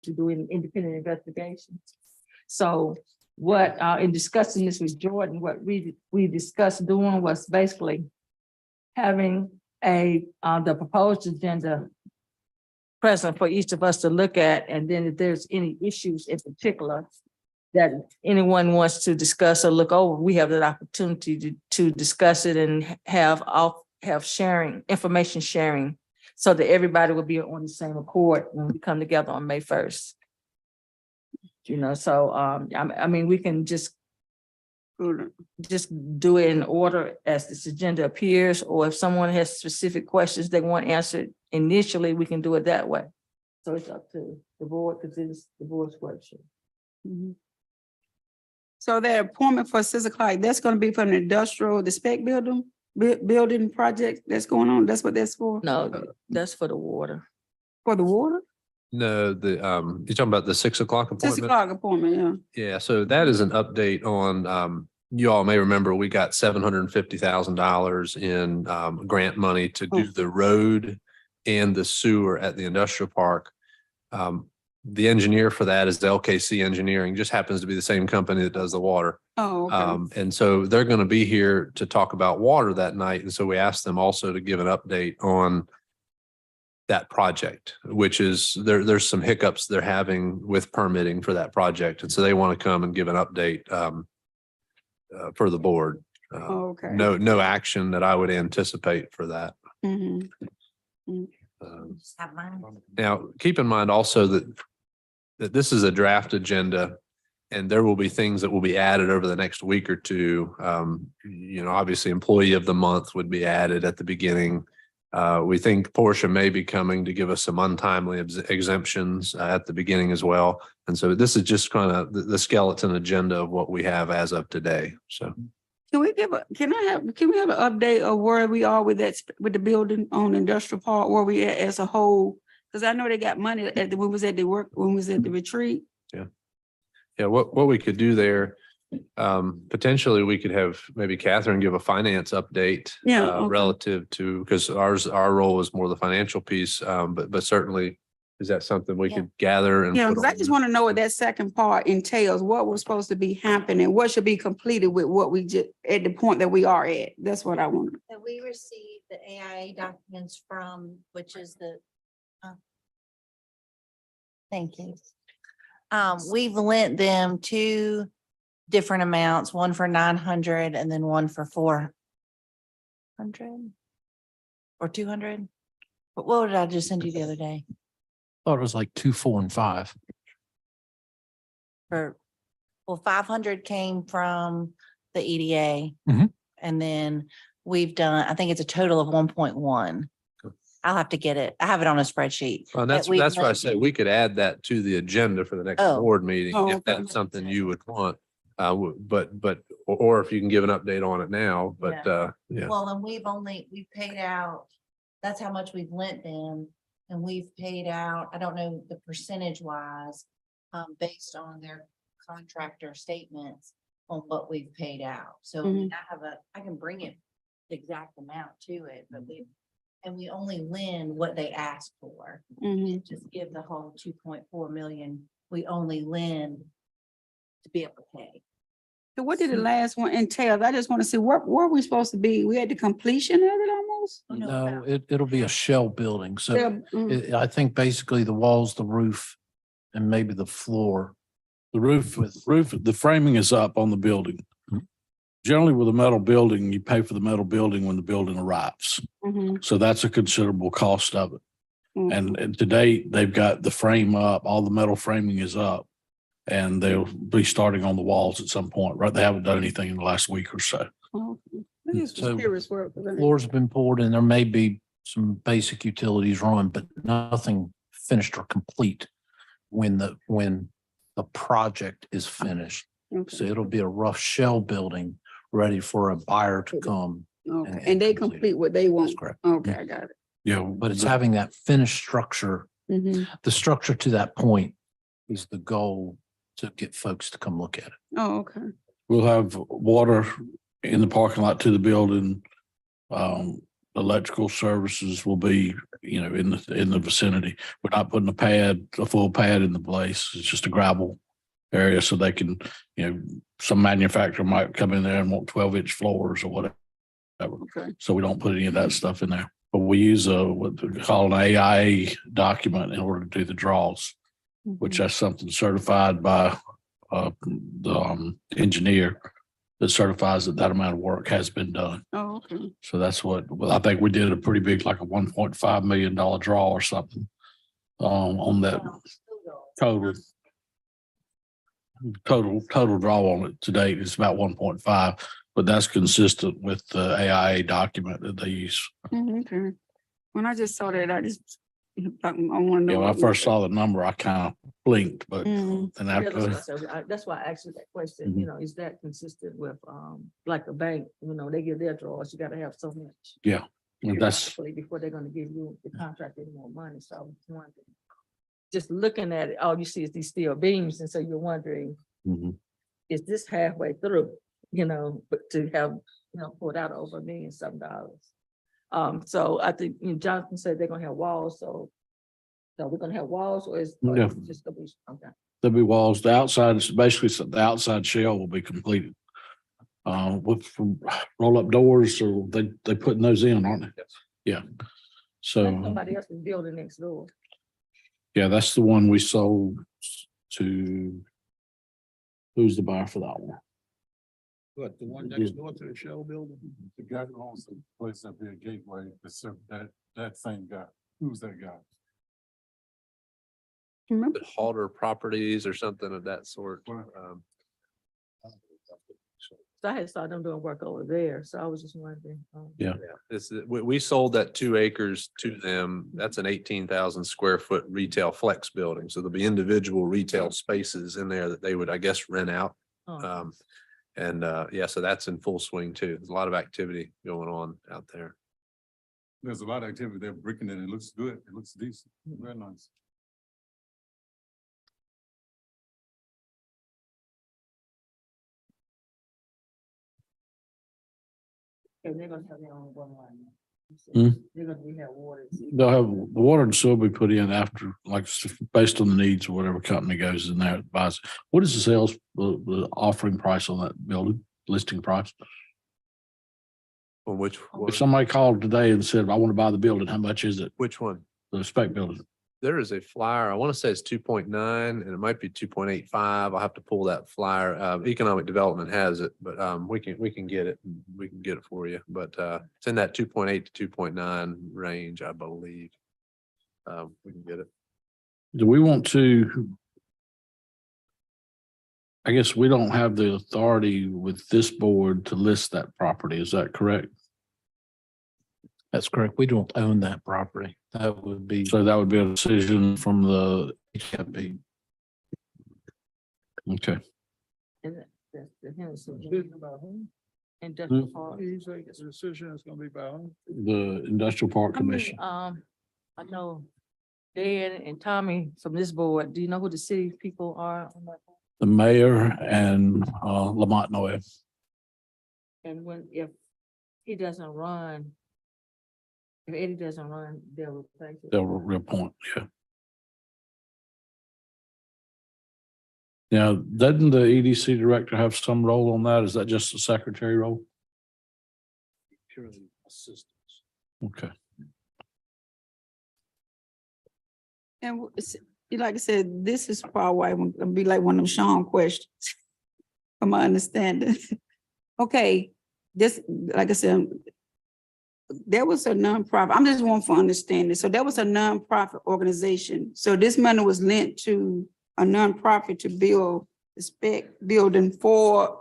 to do an independent investigation. So what, in discussing this with Jordan, what we discussed doing was basically having the proposed agenda present for each of us to look at, and then if there's any issues in particular that anyone wants to discuss or look over, we have that opportunity to discuss it and have information sharing so that everybody will be on the same accord when we come together on May 1st. You know, so I mean, we can just do it in order as this agenda appears, or if someone has specific questions they want answered initially, we can do it that way. So it's up to the board because it's the board's workshop. So the appointment for 6 o'clock, that's gonna be for an industrial, the spec building project that's going on, that's what that's for? No, that's for the water. For the water? No, you're talking about the 6 o'clock 6 appointment? o'clock appointment, yeah. Yeah, so that is an update on, you all may remember, we got $750,000 in grant money to do the road and the sewer at the industrial park. The engineer for that is the LKC Engineering, just happens to be the same company that does the water. Oh, okay. And so they're going to be here to talk about water that night. And so we asked them also to give an update on that project, which is there's some hiccups they're having with permitting for that project. And so they want to come and give an update for the board. Okay. No action that I would anticipate for that. Mhm. Now, keep in mind also that this is a draft agenda and there will be things that will be added over the next week or two. You know, obviously employee of the month would be added at the beginning. We think Portia may be coming to give us some untimely exemptions at the beginning as well. And so this is just kind of the skeleton agenda of what we have as of today. So. Can we have an update of where we are with that, with the building on Industrial Park, where we at as a whole? Cause I know they got money when we was at the retreat. Yeah, what we could do there, potentially we could have maybe Catherine give a finance update. Yeah, okay. Relative to, because our role is more the financial piece, but certainly is that something we could gather and. Yeah, put cause I on just the- want to know what that second part entails, what was supposed to be happening, what should be completed with what we just, at the point that we are at. That's what I want. That we received the AIA documents from, which is the. Thank you. We've lent them 2 different amounts, one for 900 and then one for 400 or 200. But what did I just send you the other day? Thought it was like 2, 4, and 5. Well, 500 came from the EDA. Mhm. And then we've done, I think it's a total of 1.1. I'll have to get it. I have it on a spreadsheet. Well, that we've that's why I lent say them. we could add that to the agenda for the next Oh. board meeting, Oh, if okay. that's something you would want. Or if you can give an update on it now, but, yeah. Well, and we've paid out, that's how much we've lent them. And we've paid out, I don't know the percentage wise, based on their contractor statements on what we've paid out. So I mean, I can bring it the exact amount to it, but we only lend what they asked for. Mhm. Just give the whole 2.4 million, we only lend to be able to pay. So what did the last one entail? I just want to see where we supposed to be? We at the completion of it almost? Oh, No, it'll be a shell building. So Yeah, mm. I think basically the walls, the roof, and maybe the floor. The roof, the framing is up on the building. Mhm. Generally with a metal building, you pay for the metal building when the building arrives. Mhm. So that's a considerable cost of it. Mhm. And to date, they've got the frame up, all the metal framing is up. And they'll be starting on the walls at some point, right? They haven't done anything in the last week or so. Okay. I just was So curious where- Floors have been poured and there may be some basic utilities run, but nothing finished or complete when the project is finished. Okay. So it'll be a rough shell building ready for a buyer to come. Okay, and they complete what they want. That's correct. Okay, I got it. Yeah. But it's having that finished structure. Mhm. The structure to that point is the goal to get folks to come look at it. Oh, okay. We'll have water in the parking lot to the building. electrical services will be, in the vicinity. We're not putting a full pad in the place. It's just a gravel area so they can, some manufacturer might come in there and want 12-inch floors or whatever. Okay. So we don't put any of that stuff in there. But we use what they call an AIA document in order to do the draws, which that's something certified by the engineer that certifies that amount of work has been done. Oh, okay. So that's well, I think we did a pretty big, like a $1.5 million draw or something on that total draw on it to date is about 1.5, but that's consistent with the AIA document that they use. Okay. When I just saw that, I want to know. When I first saw the number, I kind of blinked, but Mhm. then Yeah, after, that's why I asked you that question, is that consistent with, like a bank, they give their draws, you gotta have so much. that's, Before they're gonna give you the contract any more money, so I was wondering. Just looking at it, all you see is these steel beams, and so you're wondering, Mhm. is this halfway through, but to have, pulled out over $1 million some dollars. So I think, Jonathan said they're gonna have walls, so we're gonna have walls, or is Yeah. it just gonna be, okay. there'll be walls. The outside is basically the outside shell will be completed. With roll up doors, or they putting those in, aren't they? Yes. Yeah. That's So, somebody else's building next door. yeah, that's the one we sold to. Who's the buyer for that one? But the one next door to the Shell building? The guy who owns the place up here, Gateway, that same guy. Who's that guy? Remember? Halter Properties or something of that sort. Well, So I had saw them doing work over there, so I was just wondering. Yeah. We sold that 2 acres to them. That's an 18,000 square foot retail flex building. So there'll be individual retail spaces in there that they would, I guess, rent out. Oh, Yeah, so that's in full swing too. There's a lot of activity going on out there. There's a lot of activity there, bricking it. It looks good. It looks decent. Very nice. And they're gonna have their own water line. Hmm. They're gonna be have water. They'll have the water and sewer be put in after, like, based on the needs of whatever company goes in there and buys. What is the sales, the offering price on that building, listing price? On which, If somebody called today and said, I want to buy the building, how much is it? which one? The spec building? There is a flyer. I want to say it's 2.9 and it might be 2.85. I'll have to pull that flyer. Economic Development has it, but we can get it. We can get it for you, but it's in that 2.8 to 2.9 range, I believe. We can get it. Do we want to? I guess we don't have the authority with this board to list that property. Is that correct? That's correct. We don't own that property. That would be. So that would be a decision from the HFP. Okay. And that's the Henderson. Decision about whom? Industrial park. You say the decision is gonna be by whom? The Industrial Park I mean, Commission. I know Dan and Tommy from this board, do you know who the city people are on that? board? The mayor and Lamont Noel. And if he doesn't run, if Eddie doesn't run, they'll replace it. They'll reappoint, yeah. Now, doesn't the EDC director have some role on that? Is that just the secretary role? Purely assistance. Okay. And like I said, this is probably why it'll be like one of them Sean questions. From my understanding. Okay, this, like I said, there was a nonprofit, I'm just one for understanding. So there was a nonprofit organization. So this money was lent to a nonprofit to build the spec building for.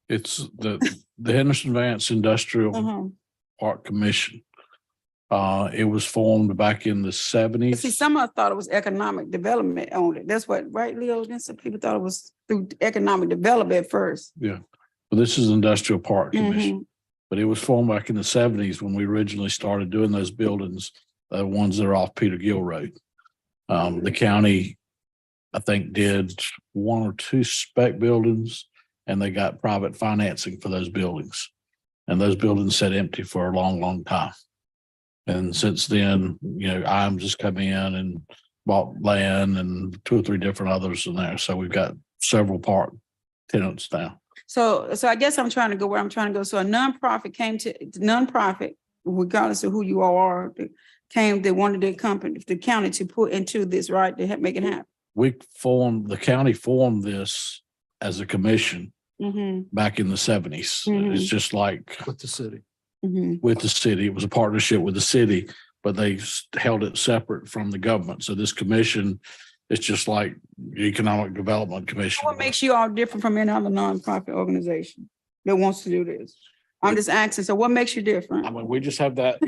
It's the Henderson Vance Industrial Uh-huh. Park Commission. It was formed back in the See, '70s. some of us thought it was economic development on it. That's what, right, Leo? Then some people thought it was through economic development at first. Yeah, but this is Industrial Park Commission. Mhm. But it was formed back in the '70s when we originally started doing those buildings, the ones that are off Peter Gill Road. The county, I think, did 1 or 2 spec buildings and they got private financing for those buildings. And those buildings sat empty for a long, long time. And since then, I'm just come in and bought land and 2 or 3 different others in there. So we've got several park tenants now. So I guess I'm trying to go where I'm trying to go. So a nonprofit regardless of who you are, they wanted the county to put into this, right, to make it happen. The county formed this as a commission back in the 70s. It's just like With the city. with the city. It was a partnership with the city, but they held it separate from the government. So this commission is just like the Economic Development Commission. What makes you all different from any other nonprofit organization that wants to do this? I'm just asking, so what makes you different? I mean, we just have that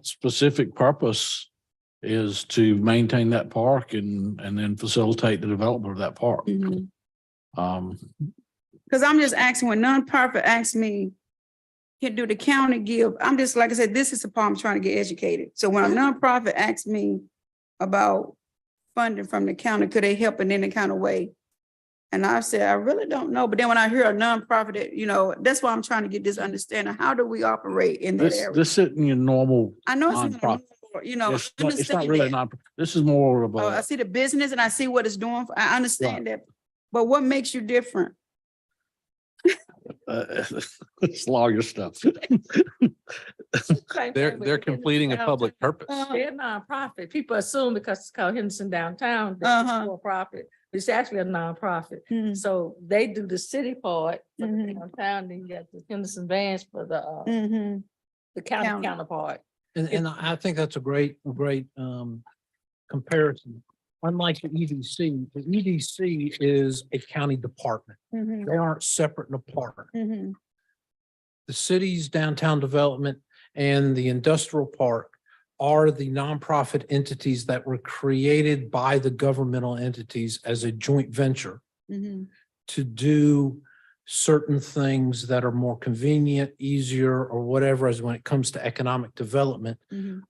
specific purpose is to maintain that park and then facilitate the development of that park. Because I'm just asking, when nonprofit asks me, do the county give? I'm just, like I said, this is the part I'm trying to get educated. So when a nonprofit asks me about funding from the county, could they help in any kind of way? And I said, I really don't know. But then when I hear a nonprofit, that's why I'm trying to get this understanding. How do we operate in that area? This isn't your normal, I know it's not, it's not really not, this is more of I a, see the business and I see what it's doing. I understand that. But what makes you different? it's lawyer stuff. They're completing a public purpose. They're nonprofit. People assume because it's called Henderson Downtown, that it's for profit. It's actually a nonprofit. So they do the city part for the downtown, then you got the Henderson Vans for the county County. counterpart. And I think that's a great comparison. Unlike the EDC is a county department. They aren't separate and apart. The city's downtown development and the industrial park are the nonprofit entities that were created by the governmental entities as a joint venture to do certain things that are more convenient, easier, or whatever, as when it comes to economic development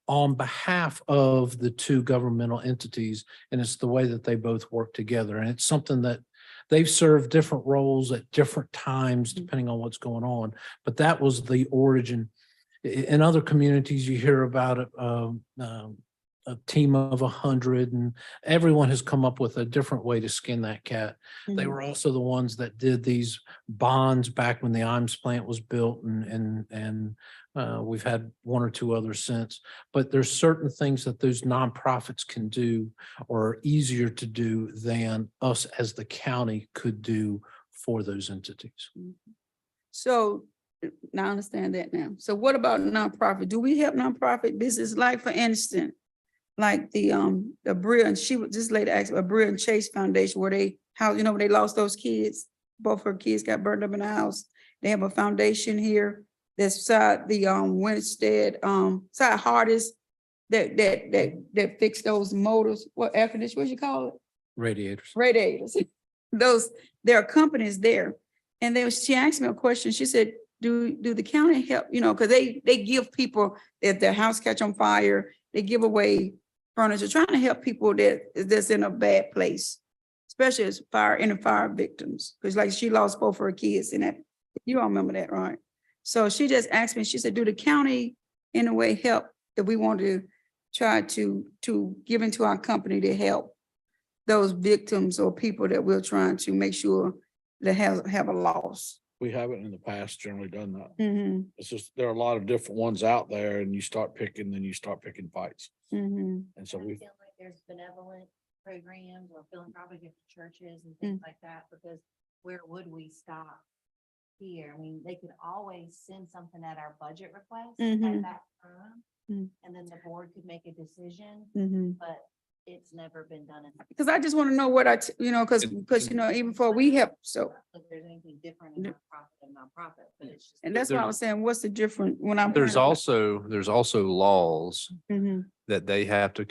on behalf of the 2 governmental entities. And it's the way that they both work together. And it's something that they've served different roles at different times, depending on what's going on. But that was the origin. In other communities, you hear about a team of 100, and everyone has come up with a different way to skin that cat. They were also the ones that did these bonds back when the IMES plant was built, and we've had 1 or 2 others since. But there's certain things that those nonprofits can do or are easier to do than us as the county could do for those entities. So now I understand that now. So what about nonprofit? Do we help nonprofit business? Like, for instance, like the Bria, and this lady asked about Bria and Chase Foundation, where they when they lost those kids, both her kids got burned up in the house. They have a foundation here that's beside the Winstead, side Hardest that fix those motors, what air conditioning, what you call it? Radiators. There are companies there. And then she asked me a question. She said, do the county help, because they give people, if their house catch on fire, they give away furniture, trying to help people that's in a bad place, especially as fire victims. Because like she lost both her kids in that, you all remember that, right? So she just asked me, she said, do the county in a way help if we want to try to give into our company to help those victims or people that we're trying to make sure that have a loss? We haven't in the past generally done that. It's just, there are a lot of different ones out there and you start picking fights. And so I we, feel like there's benevolent programs or philanthropic churches and things like that, because where would we stop here? I mean, they could always send something at our budget request at that time. And then the board could make a decision, but it's never been done. Because I just want to know what because even before we help, so. If there's anything different in nonprofit, but it's just. And that's why I was saying, what's the difference when I'm. There's also laws Mhm. that they have to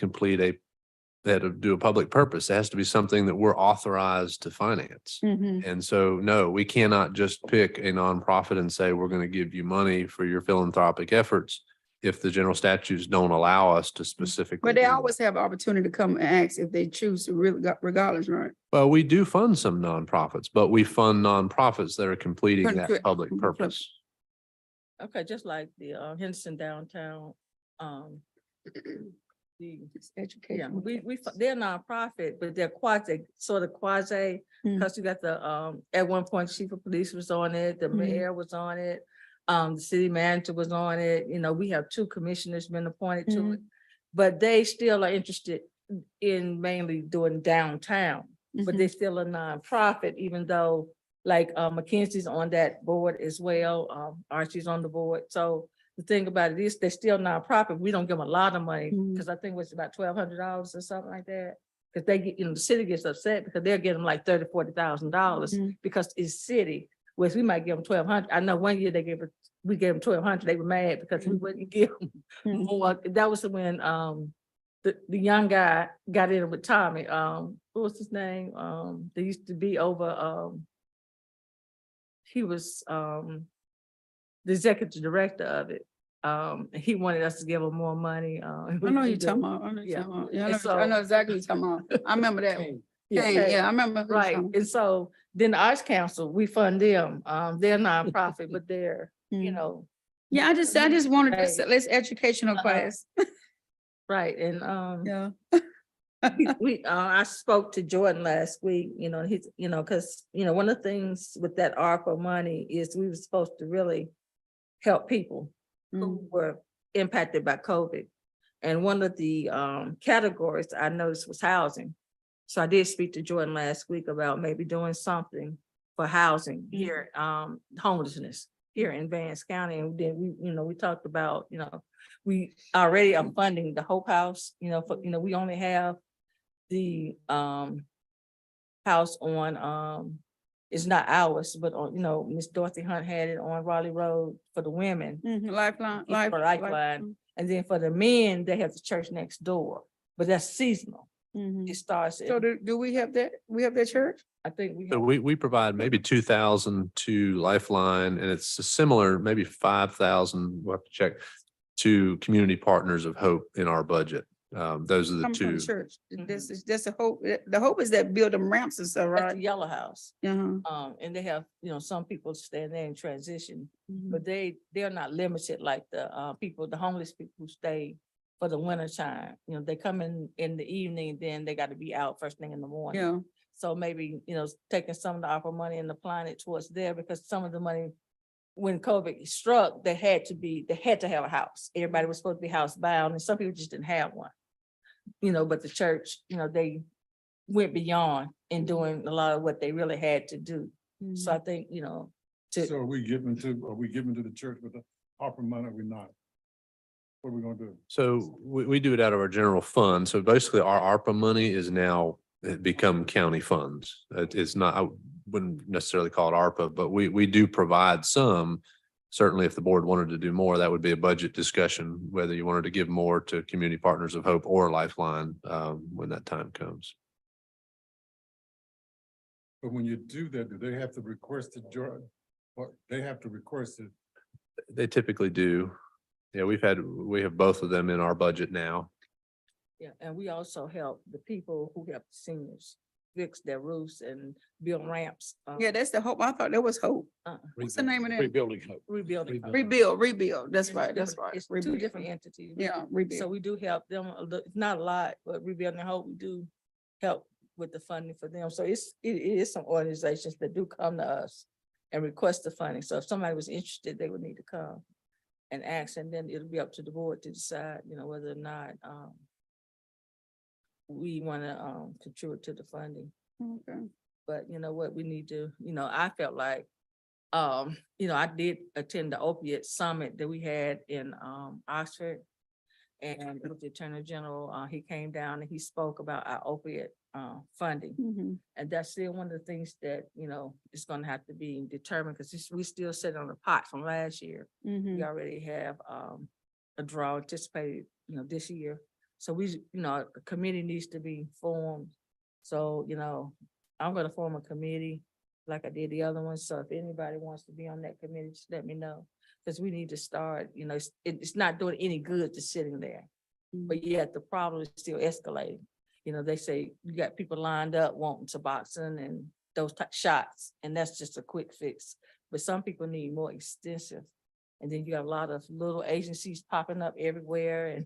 they have to do a public purpose. It has to be something that we're authorized to finance. Mhm. And so, no, we cannot just pick a nonprofit and say, we're going to give you money for your philanthropic efforts if the general statutes don't allow us to specifically. But they do that. always have opportunity to come and ask if they choose to really, regardless, right? Well, we do fund some nonprofits, but we fund nonprofits that are completing that Correct. public purpose. Okay, just like the Henderson downtown, the, It's yeah, education. they're nonprofit, but they're sort of quasi, Mm. because you got the, at one point, chief of police was on it, the Mhm. mayor was on it. The city manager was on it, we have 2 commissioners been appointed to it. But they still are interested in mainly doing downtown, but they're still a nonprofit, even though like McKinsey's on that board as well. Archie's on the board. So the thing about it is they're still nonprofit. We don't give them a lot of money Mhm. because I think it's about $1,200 or something like that. Because they get, the city gets upset because they're getting like $30,000-$40,000 Mhm. because it's city, whereas we might give them 1,200. I know one year we gave them 1,200. They were mad because we wouldn't give them Mhm. more. That was when the young guy got in with Tommy. What was his name? They used to be over he was the executive director of it. He wanted us to give him more money. I know you're talking about. I know you're Yeah. talking about. Yeah, And I know so- exactly what you're talking about. I remember that. Kane, Yeah, yeah, I remember. who you're right. talking And so then the Arts Council, we fund them. They're nonprofit, but they're, about. Yeah, I just wanted Right. this educational Uh-huh. class. right. And Yeah. I spoke to Jordan last week, he's, because, one of the things with that ARPA money is we were supposed to really help people who were impacted by COVID. And one of the categories I noticed was housing. So I did speak to Jordan last week about maybe doing something for housing here, homelessness here in Vance County. And then we talked about, we already are funding the Hope House, we only have the house on it's not ours, but on, Miss Dorothy Hunt had it on Raleigh Road for the women. Lifeline, For Lifeline. And then for the men, they have the church next door, but that's seasonal. It starts, So do we have that? We have that church? I think we So have, we provide maybe 2,000 to Lifeline, and it's a similar, maybe 5,000, we'll have to check, to Community Partners of Hope in our budget. Those are the Come from two. the church. This is, that's the hope. The hope is that build them ramps and stuff, that's the right? Yellow House. Uh-huh. And they have, some people staying there in transition, Mhm. but they're not limited like the people, the homeless people who stay for the winter time. They come in the evening, then they got to be out first thing in the morning. Yeah. So maybe, taking some of the ARPA money and applying it towards there, because some of the money, when COVID struck, they had to have a house. Everybody was supposed to be housebound, and some people just didn't have one. But the church, they went beyond in doing a lot of what they really had to do. So I think, So are we giving to the church with the ARPA money or we not? What are we gonna do? So we do it out of our general fund. So basically our ARPA money is now become county funds. It's not, I wouldn't necessarily call it ARPA, but we do provide some. Certainly, if the board wanted to do more, that would be a budget discussion, whether you wanted to give more to Community Partners of Hope or Lifeline when that time comes. But when you do that, do they have to request it, Jordan? Or they have to request it? They typically do. Yeah, we have both of them in our budget now. yeah, and we also help the people who help seniors fix their roofs and build ramps. Yeah, that's the hope. I thought that was hope. uh, What's the name of that? Rebuilding hope. Rebuilding. Rebuild. That's It's right. That's different- right. It's two Rebuild. different entities. Yeah, So rebuild. we do help them, not a lot, but Rebuilding Hope, we do help with the funding for them. So it is some organizations that do come to us and request the funding. So if somebody was interested, they would need to come and ask, and then it'll be up to the board to decide, whether or not we want to contribute to the funding. Okay. But you know what, we need to, I felt like, I did attend the opiate summit that we had in Oxford. And with the Attorney General, he came down and he spoke about our opiate funding. Mhm. And that's still one of the things that, is gonna have to be determined, because we still sit on the pot from last year. Mhm. We already have a draw anticipated, this year. So a committee needs to be formed. So, I'm gonna form a committee like I did the other one. So if anybody wants to be on that committee, just let me know. Because we need to start, it's not doing any good to sitting there. But yet the problem is still escalating. They say you got people lined up wanting Suboxone and those type shots, and that's just a quick fix. But some people need more extensive And then you have a lot of little agencies popping up everywhere and,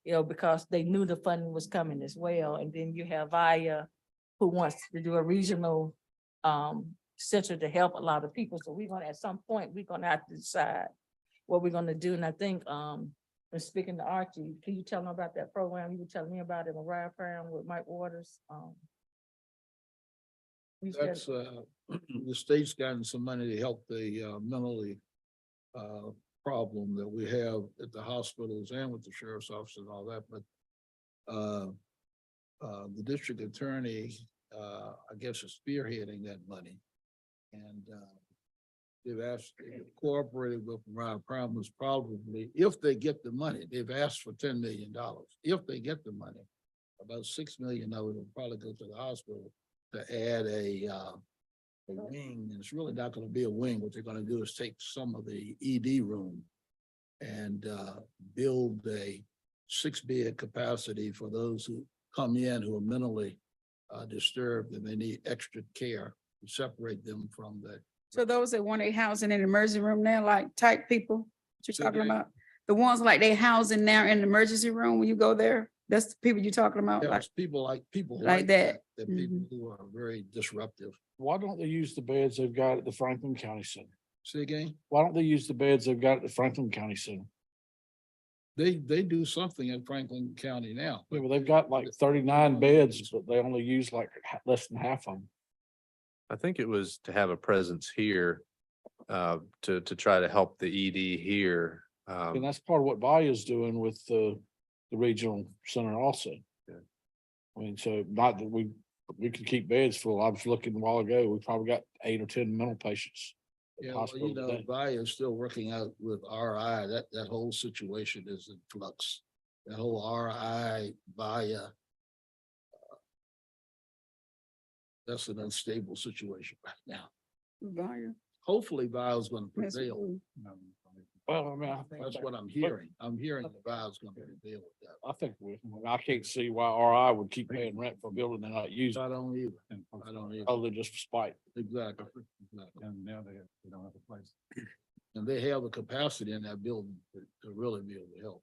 you know, because they knew the funding was coming as well. And then you have VIA, who wants to do a regional center to help a lot of people. So we're gonna, at some point, we're gonna have to decide what we're gonna do. And I think, when speaking to Archie, can you tell them about that program you were telling me about in Mariah Farm with Mike Waters? You said- That's, the state's gotten some money to help the, mentally, problem that we have at the hospitals and with the sheriff's office and all that, but, the district attorney, I guess is spearheading that money. And, they've asked, cooperated with Mariah Promise probably, if they get the money, they've asked for $10 million. If they get the money, about 6 million of it will probably go to the hospital to add a wing. And it's really not gonna be a wing. What they're gonna do is take some of the ED room and, build a 6-bed capacity for those who come in who are mentally, disturbed and they need extra care to separate them from the. So those that want a housing in the emergency room now, like type people, what you're Say talking again? about? The ones like they housing now in the emergency room when you go there, that's the people you're talking about, Yeah, like, it's people like like that. that people who are very disruptive. Why don't they use the beds they've got at the Franklin County Center? Say again, Why don't they use the beds they've got at the Franklin County Center? they do something in Franklin County now. Yeah, but they've got like 39 beds, but they only use like less than half of them. I think it was to have a presence here, to try to help the ED here. And that's part of what VIA is doing with the regional center also. Yeah. I mean, so not that we could keep beds full. I was looking a while ago, we probably got 8 or 10 mental patients. at the Yeah, well, hospital you know, today. VIA is still working out with RI. That whole situation is in flux. That whole RI VIA. That's an unstable situation right now. Volume. Hopefully VIA is gonna Yes, prevail. mm. Well, I mean, I think. That's what I'm hearing. I'm hearing that VIA is gonna prevail with that. I think I can't see why RI would keep paying rent for a building they're not using, I don't either. I don't either. other than just for spite. Exactly. Exactly. And now they don't have a place. And they have the capacity in that building to really be able to help.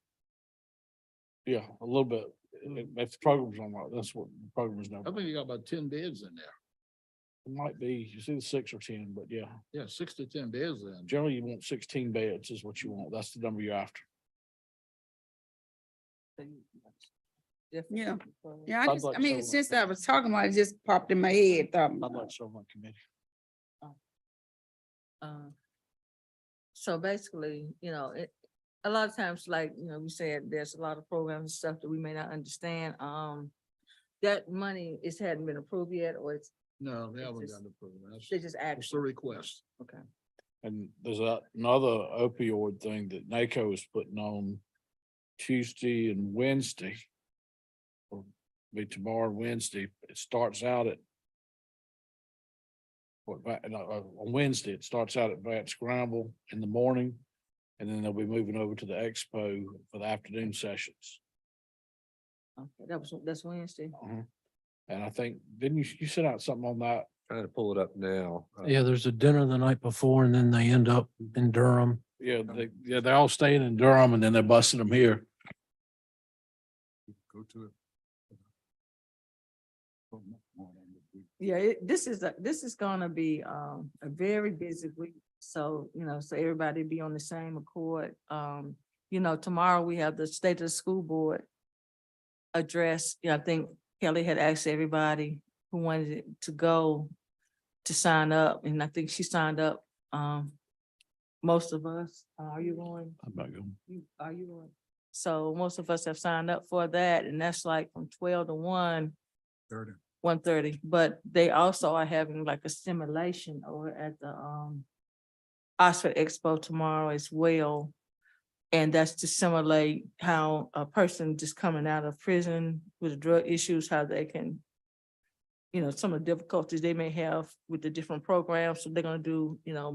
Yeah, a little bit. If the program's on, that's what the program is now. I think you got about 10 beds in there. It might be, you see the 6 or 10, but yeah, Yeah, 6 to 10 beds in. generally you want 16 beds is what you want. That's the number you're after. Yeah. Different. Yeah, I'd like I mean, someone- since I was talking about it, it just popped in my head, I'd like to serve on committee. So basically, you know, a lot of times, like, you know, we said, there's a lot of programs and stuff that we may not understand. That money hadn't been approved yet, or No, they It's haven't just- gotten approved. they just It's asked. a request. Okay. And there's another opioid thing that NACO is putting on Tuesday and Wednesday. Or be tomorrow and Wednesday. It starts out at on Wednesday, it starts out at Van Scramble in the morning. And then they'll be moving over to the expo for the afternoon sessions. Okay, that's Wednesday. And I think, didn't you sent out something on that? Trying to pull it up now. Yeah, there's a dinner the night before and then they end up in Durham. Yeah, they're all staying in Durham and then they're busting them here. Go to it. Yeah, this is gonna be a very busy week. So, you know, so everybody be on the same accord. You know, tomorrow we have the state of the school board address. Yeah, I think Kelly had asked everybody who wanted to go to sign up, and I think she signed up. Most of us, are you going? I'm not going. Are you going? So most of us have signed up for that, and that's like from 12 to 30. 1:30, but they also are having like a simulation over at the Oxford Expo tomorrow as well. And that's to simulate how a person just coming out of prison with drug issues, how they can, you know, some of the difficulties they may have with the different programs. So they're gonna do, you know,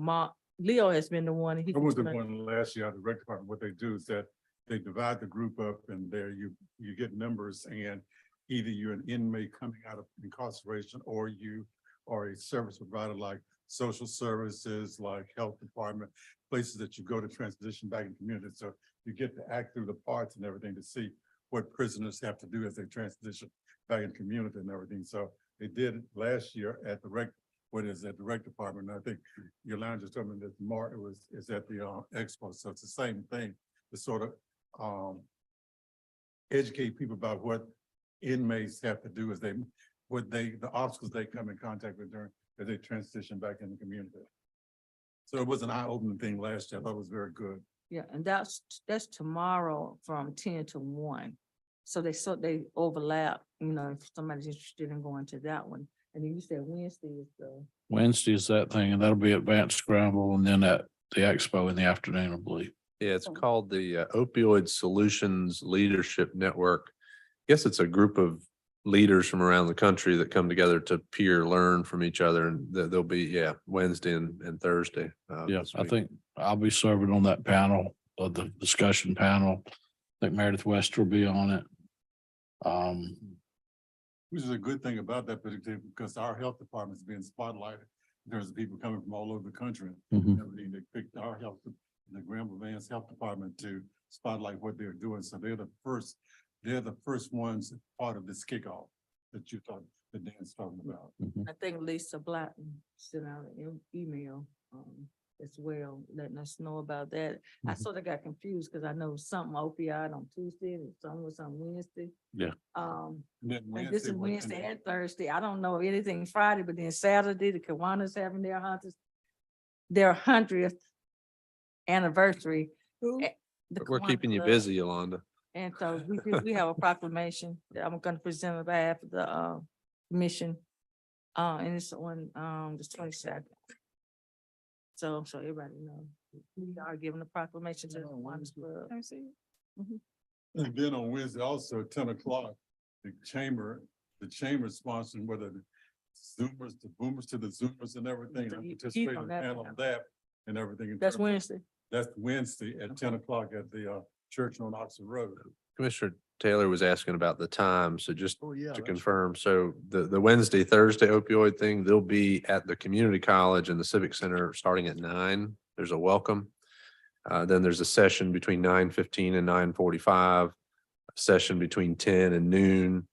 Leo has been the one. I was the one last year, the rec department, what they do is that they divide the group up and there you get numbers and either you're an inmate coming out of incarceration or you are a service provider like social services, like health department, places that you go to transition back in community. So you get to act through the parts and everything to see what prisoners have to do as they transition back in community and everything. So they did it last year at the rec department. And I think Yolanda just told me that is at the expo. So it's the same thing to sort of educate people about what inmates have to do the obstacles they come in contact with during as they transition back in the community. So it was an eye-opening thing last year. I thought it was very good. Yeah, and that's tomorrow from 10 to 1. So they overlap, you know, if somebody's interested in going to that one. And then you said Wednesday is Wednesday is that thing, and that'll be Advanced Scramble, and then at the expo in the afternoon, I believe. Yeah, it's called the Opioid Solutions Leadership Network. I guess it's a group of leaders from around the country that come together to peer learn from each other, and there'll be, Wednesday and Thursday. Yeah, this I week. think I'll be serving on that panel, the discussion panel. I think Meredith West will be on it. Which is a good thing about that particular, because our health department is being spotlighted. There's people coming from all over the country. Mhm. Everything, they picked our health, the Granville Vance Health Department to spotlight what they're doing. So they're the first ones part of this kickoff that you thought, that Dan's talking about. I think Lisa Blatten sent out an email as well, letting us know about that. I Mhm. sort of got confused because I know something opioid on Tuesday and something was on Wednesday. Yeah. And And then this is what- Wednesday and Thursday. I don't know anything Friday, but then Saturday, the Kiwanis having their 100th anniversary. Who? The We're Kiwanis keeping you Club. busy, Yolanda. And so we have a proclamation that I'm gonna present on behalf of the commission. And it's on the 22nd. So everybody know, we are giving a proclamation to the Kiwanis Club. Let me see. And then on Wednesday, also at 10 o'clock, the chamber sponsoring whether the Zoomers, the boomers to the Zoomers and everything. I So you participated keep in on that panel now. on that and everything. in That's terms of- Wednesday. That's Wednesday at 10 o'clock at the church on Oxford Road. Commissioner Taylor was asking about the time, so just Oh, yeah. to that's- confirm, so the Wednesday, Thursday opioid thing, they'll be at the community college and the civic center starting at 9. There's a welcome. Then there's a session between 9:15 and 9:45, a session between 10 and noon.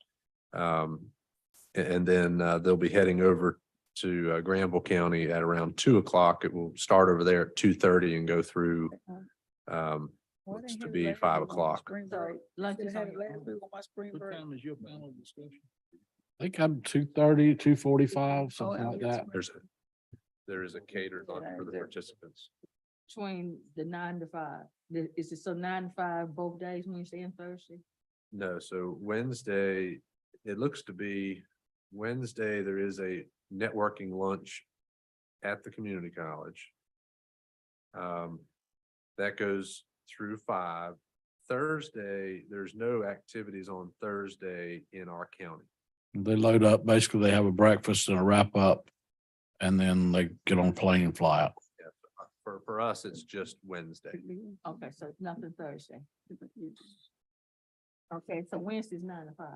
And then they'll be heading over to Granville County at around 2 o'clock. It will start over there at 2:30 and go through looks to be 5 o'clock. Sorry, lunch is on Had it your last own. week on my spring What break. time is your panel discussion? I think I'm 2:30, 2:45, something like that. There is a catered lunch for the participants. Between the 9 to 5. Is it so 9 to 5 both days, Wednesday and Thursday? No, so Wednesday, it looks to be Wednesday, there is a networking lunch at the community college. That goes through 5. Thursday, there's no activities on Thursday in our county. They load up, basically they have a breakfast and a wrap up, and then they get on a plane and fly out. For us, it's just Wednesday. Okay, so it's nothing Thursday. Okay, so Wednesday's 9 to 5.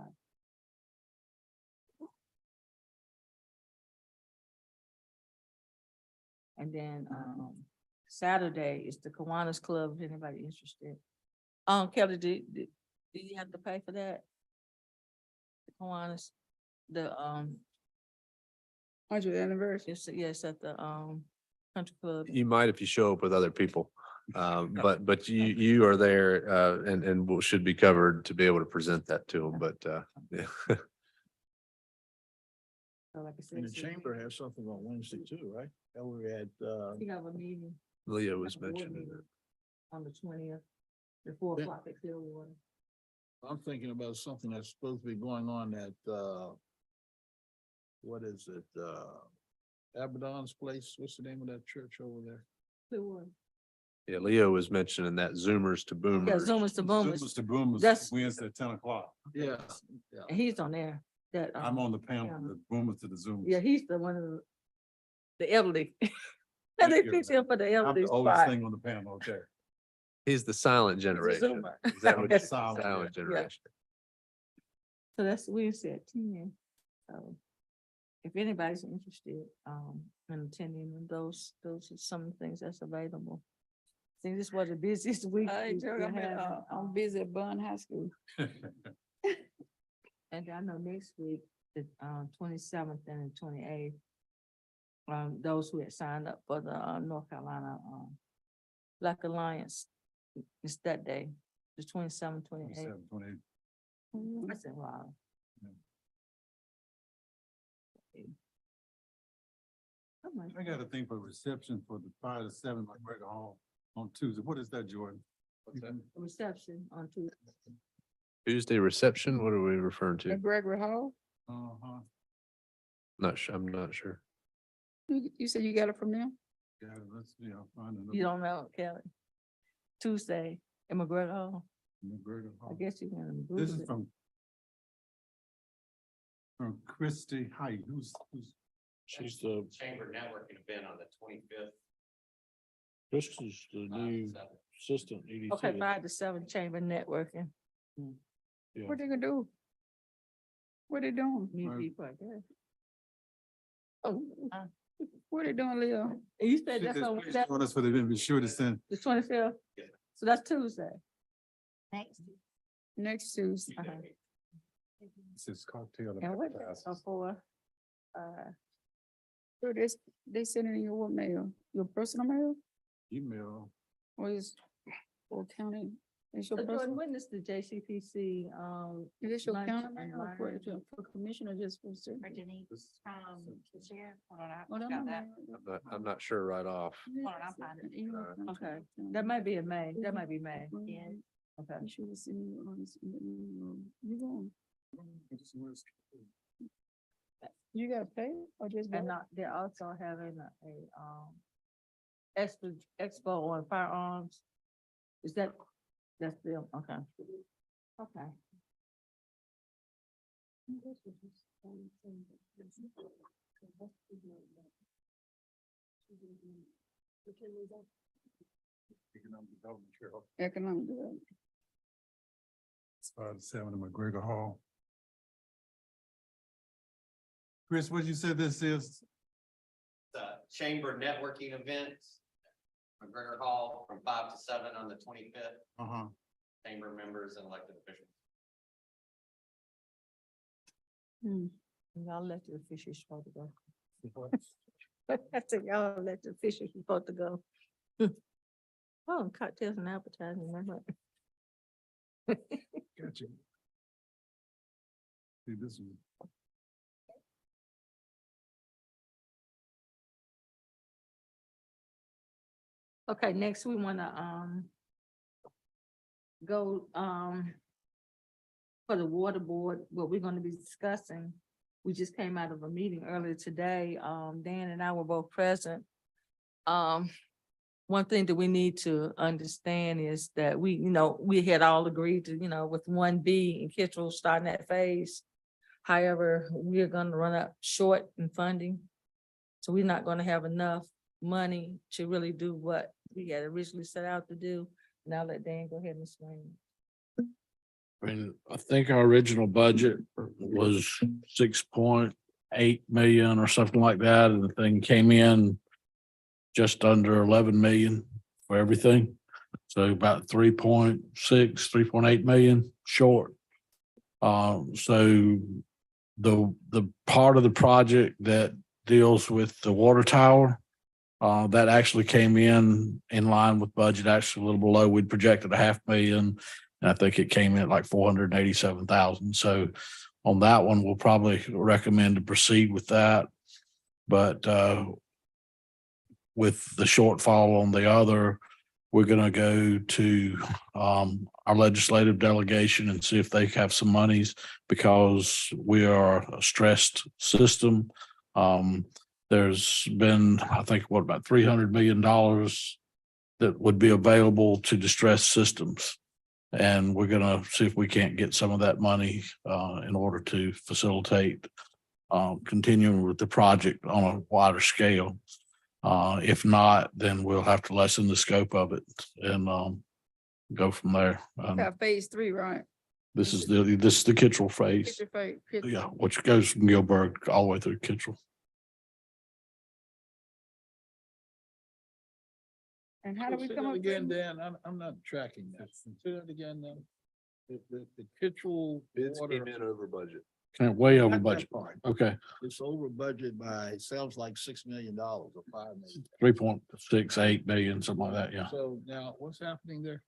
And then Saturday is the Kiwanis Club, if anybody interested. Kelly, do you have to pay for that? The Kiwanis, the 100th anniversary. yes, at the country club. You might if you show up with other people. But you are there and should be covered to be able to present that to them, but yeah. So like I said, And the it's- chamber has something on Wednesday too, right? That we had, We have a meeting. Leo was like a board mentioning meeting it. On the 20th, at 4 Yeah. o'clock at Clearwater. I'm thinking about something that's supposed to be going on at, what is it, Abaddon's place? What's the name of that church over there? Clearwater. Yeah, Leo was mentioning that Zoomers to Yeah, boomers. Zoomers to boomers, Zoomers to boomers, That's- Wednesday at 10 o'clock. Yeah. and he's on there, that. I'm on the panel, yeah. the boomers to the Zoomers. Yeah, he's the one of the elderly. And they Yeah. picked him for the I'm elderly the oldest spot. thing on the panel, okay. He's the silent generation. Zoomer. Is that what? Yes. Silent generation. So that's Wednesday at 10. So if anybody's interested, in attending those are some of the things that's available. I think this was the busiest week. we've been having, I'm busy at Bond High School. And I know next week, the 27th and the 28th, those who had signed up for the North Carolina Black Alliance, it's that day, the 27th, 28th. 27, 28. That's a while. I got a thing for reception for the 5 to 7 McGregor Hall on Tuesday. What is that, Jordan? Reception on Tuesday. Tuesday reception, what are we referring to? At Gregory Hall? Uh-huh. Not sure, I'm not sure. You said you got it from them? Yeah, let's, find You another don't know, Kelly? Tuesday in McGregor Hall. McGregor I Hall. guess you can. This Google is it. from Christy Height, who's, She's the, Chamber networking event on the 25th. this is the new assistant EDC. Okay, 5 to 7 chamber networking. Yeah. What they gonna do? What they doing? New Right. people, I guess. Oh, What they doing, Leo? you said that's on please join us for the event. Be sure to send. the 25th? Yeah. So that's Tuesday. Next. Next Tuesday. Uh-huh. This is cocktail. And what appetizers. that's for? So they send it in your what mail? Your personal mail? Email. Or is, or county? Is your So Jordan, personal? when is the JCPC, Is this your lunch county and mail or for, learn? for commission or just for certain? Or Denise, This- the sheriff, hold on, Oh, that got might that. I'm not sure right off. be- Hold on, I'll find it. Okay. That might be in May, that might be May, Yeah. okay. You should have seen me on this, you going, you gotta pay or just? And go? not, they're also having expo on firearms. Is that, that's them, okay. Okay. Economic Development Bureau. Economic development. It's 5 to 7 in McGregor Hall. Chris, what you said this is? The chamber networking event, McGregor Hall from 5 to 7 on the 25th, Uh-huh. chamber members and elected officials. Y'all let the officials supposed to go. I think y'all let the officials supposed to go. Oh, cocktails and appetizing, remember? Gotcha. See, this one. Okay, next we wanna, go, for the water board, what we're gonna be discussing. We just came out of a meeting earlier today. Dan and I were both present. One thing that we need to understand is that we had all agreed to, with 1B and Kittrell starting that phase. However, we're gonna run up short in funding. So we're not gonna have enough money to really do what we had originally set out to do. Now let Dan go ahead and explain. I mean, I think our original budget was 6.8 million or something like that, and the thing came in just under 11 million for everything. So about 3.8 million short. So the part of the project that deals with the water tower, that actually came in line with budget, actually a little below. We'd projected 500,000. And I think it came in at like 487,000. So on that one, we'll probably recommend to proceed with that. But with the shortfall on the other, we're gonna go to our legislative delegation and see if they have some monies, because we are a stressed system. There's been, I think, about $300 million that would be available to distressed systems. And we're gonna see if we can't get some of that money in order to facilitate continuing with the project on a wider scale. If not, then we'll have to lessen the scope of it and go from there. Got phase 3, right? This is the Kittrell phase. Yeah, which goes from Gilbert all the way through Kittrell. And how do we Say come that up again, with? Dan? I'm not tracking that. Say that again, then. The Kittrell water. over budget. Way over Not that budget. part. Okay, It's over budget by, it sounds like $6 million or $5 million. 3.68 million, something like that, yeah. So now what's happening there?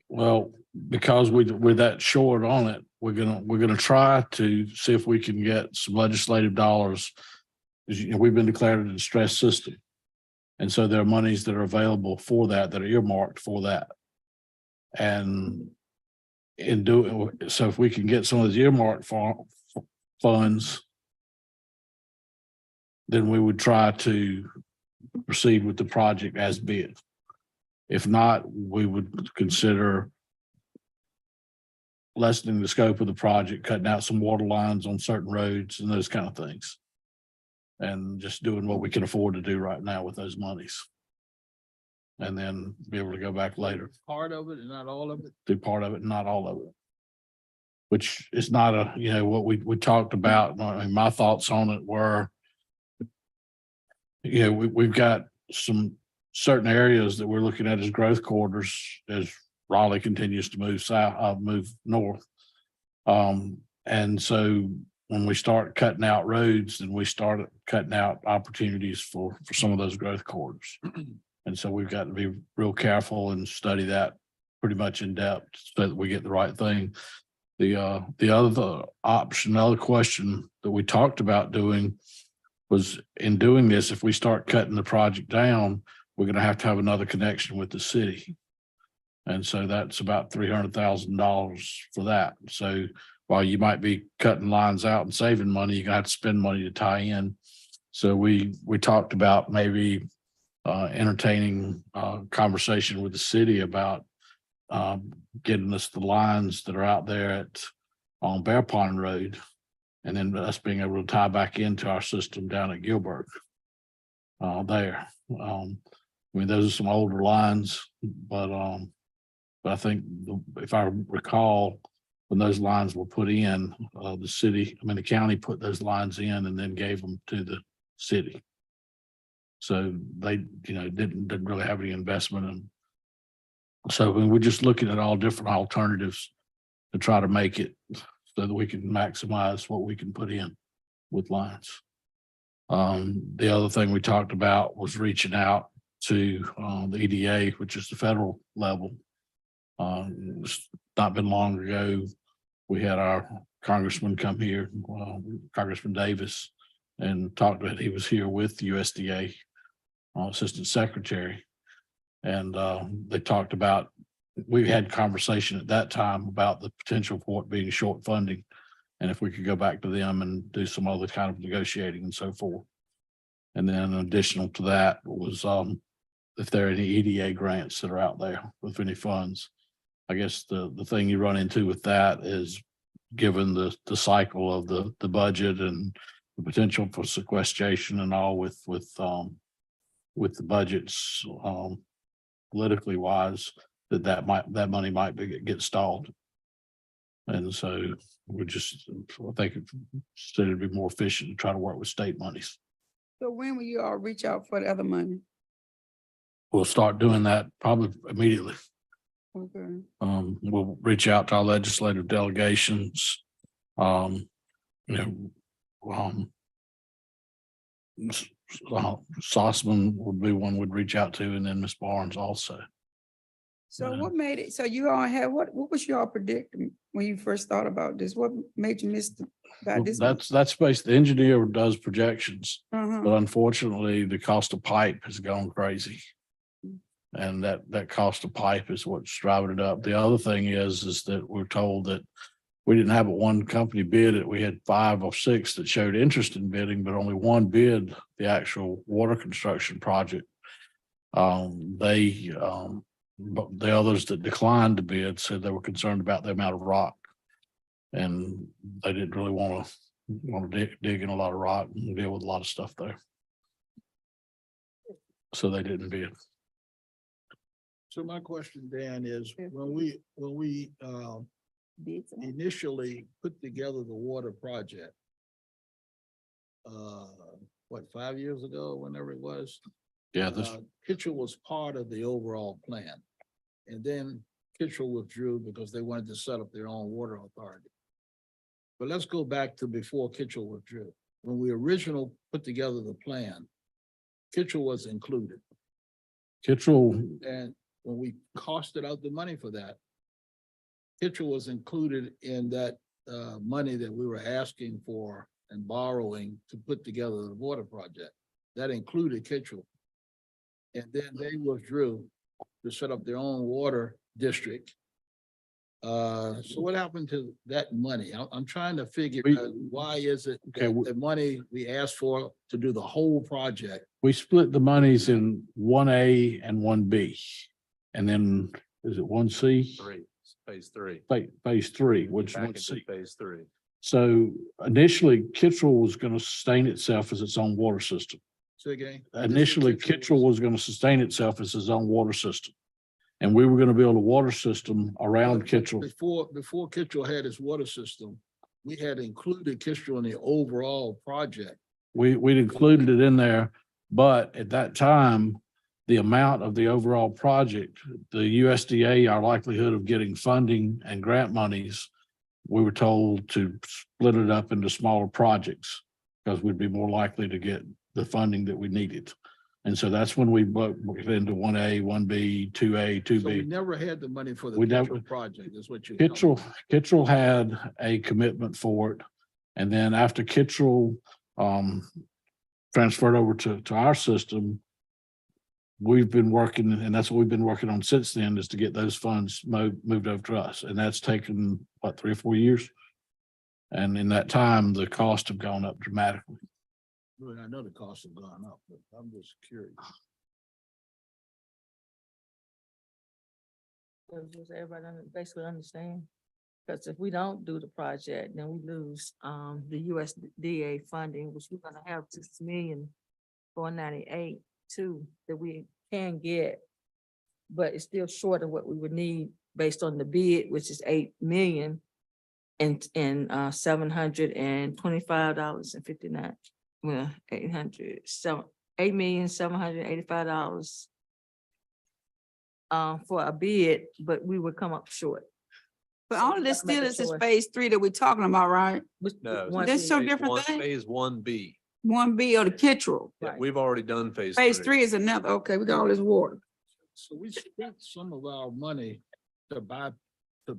Well, because we're that short on it, we're gonna try to see if we can get some legislative dollars. 'Cause, you know, we've been declared a distressed system. And so there are monies that are available for that are earmarked for that. And in doing, so if we can get some of those earmarked for funds, then we would try to proceed with the project as bid. If not, we would consider lessening the scope of the project, cutting out some water lines on certain roads and those kind of things. And just doing what we can afford to do right now with those monies. And then be able to go back later, Part of it and not all of it? do part of it, not all of it. Which is not a, you know, what we talked about. I mean, my thoughts on it were, you know, we've got some certain areas that we're looking at as growth corridors as Raleigh continues to move south, move north. And so when we start cutting out roads, then we start cutting out opportunities for some of those growth corridors. And so we've got to be real careful and study that pretty much in depth so that we get the right thing. The other option, the other question that we talked about doing was in doing this, if we start cutting the project down, we're going to have another connection with the city. And so that's about $300,000 for that. So while you might be cutting lines out and saving money, you're gonna have to spend money to tie in. So we talked about maybe entertaining conversation with the city about getting us the lines that are out there on Bear Pond Road, and then us being able to tie back into our system down at Gilbert there. I mean, those are some older lines, but I think if I recall, when those lines were put in, the county put those lines in and then gave them to the city. So they, you know, didn't really have any investment in. So we're just looking at all different alternatives to try to make it so that we can maximize what we can put in with lines. The other thing we talked about was reaching out to the EDA, which is the federal level. It's not been long ago, we had our congressman come here, Congressman Davis, and talked about, he was here with USDA Assistant Secretary. And they talked about, we had conversation at that time about the potential for it being short funding. And if we could go back to them and do some other kind of negotiating and so forth. And then additional to that was if there are any EDA grants that are out there with any funds. I guess the thing you run into with that is, given the cycle of the budget and the potential for sequestration and all with the budgets politically wise, that money might get stalled. And so we just, I think it'd be more efficient to try to work with state monies. So when will you all reach out for the other money? We'll start doing that probably immediately. Okay. We'll reach out to our legislative delegations. Sossman would be one we'd reach out to, and then Ms. Barnes also. So Yeah. what made it, so you all had, what was you all predicting when you first thought about this? What made you miss about this? That's basically, the engineer does projections, Uh-huh. but unfortunately, the cost of pipe has gone crazy. And that cost of pipe is what's driving it up. The other thing is that we're told that we didn't have but one company bid it. We had 5 or 6 that showed interest in bidding, but only one bid the actual water construction project. But the others that declined to bid said they were concerned about the amount of rock. And they didn't really want to dig in a lot of rock and deal with a lot of stuff there. So they didn't bid. So my question, Dan, is Yeah. when we initially put together the water project. What, 5 years ago, whenever it was? Yeah, this, Kitchell was part of the overall plan. And then Kitchell withdrew because they wanted to set up their own water authority. But let's go back to before Kitchell withdrew. When we originally put together the plan, Kitchell was included. Kittrell, And when we costed out the money for that, Kitchell was included in that money that we were asking for and borrowing to put together the water project. That included Kitchell. And then they withdrew to set up their own water district. So what happened to that money? I'm trying to figure We- out why is it Okay, that we- the money we asked for to do the whole project? we split the monies in 1A and 1B. And then, is it 1C? Phase three. Phase 3, which is Back into 1C. phase three. So initially, Kittrell was going to sustain itself as its own water system. Say again? Initially, Kittrell was going to sustain itself as its own water system. And we were going to build a water system around But Kittrell. Before Kittrell had his water system, we had included Kittrell in the overall project. We'd included it in there, but at that time, the amount of the overall project, the USDA, our likelihood of getting funding and grant monies, we were told to split it up into smaller projects because we'd be more likely to get the funding that we needed. And so that's when we broke it into 1A, 1B, 2A, So we 2B. never had the money for the We never- Kittrell project, is what you. Kittrell had a commitment for it. And then after Kittrell transferred over to our system, we've been working, and that's what we've been working on since then, is to get those funds moved over to us. And that's taken, what, 3 or 4 years? And in that time, the costs have gone up dramatically. Well, I know the costs have gone up, but I'm just curious. Does everybody basically understand? Because if we don't do the project, then we lose the USDA funding, which we're gonna have 6,498,000 too, that we can get. But it's still short of what we would need based on the bid, which is 8 million and $725.59. Well, $8,785,000 for a bid, but we would come up short. But So all we of this gotta make still a is this choice. phase 3 that we're talking about, right? No. Once There's we- so phase different one- things. Phase 1B. 1B or the Kittrell. Yeah, Right. we've already done phase. Phase 3 is another, okay, we got all this water. So we spent some of our money to buy the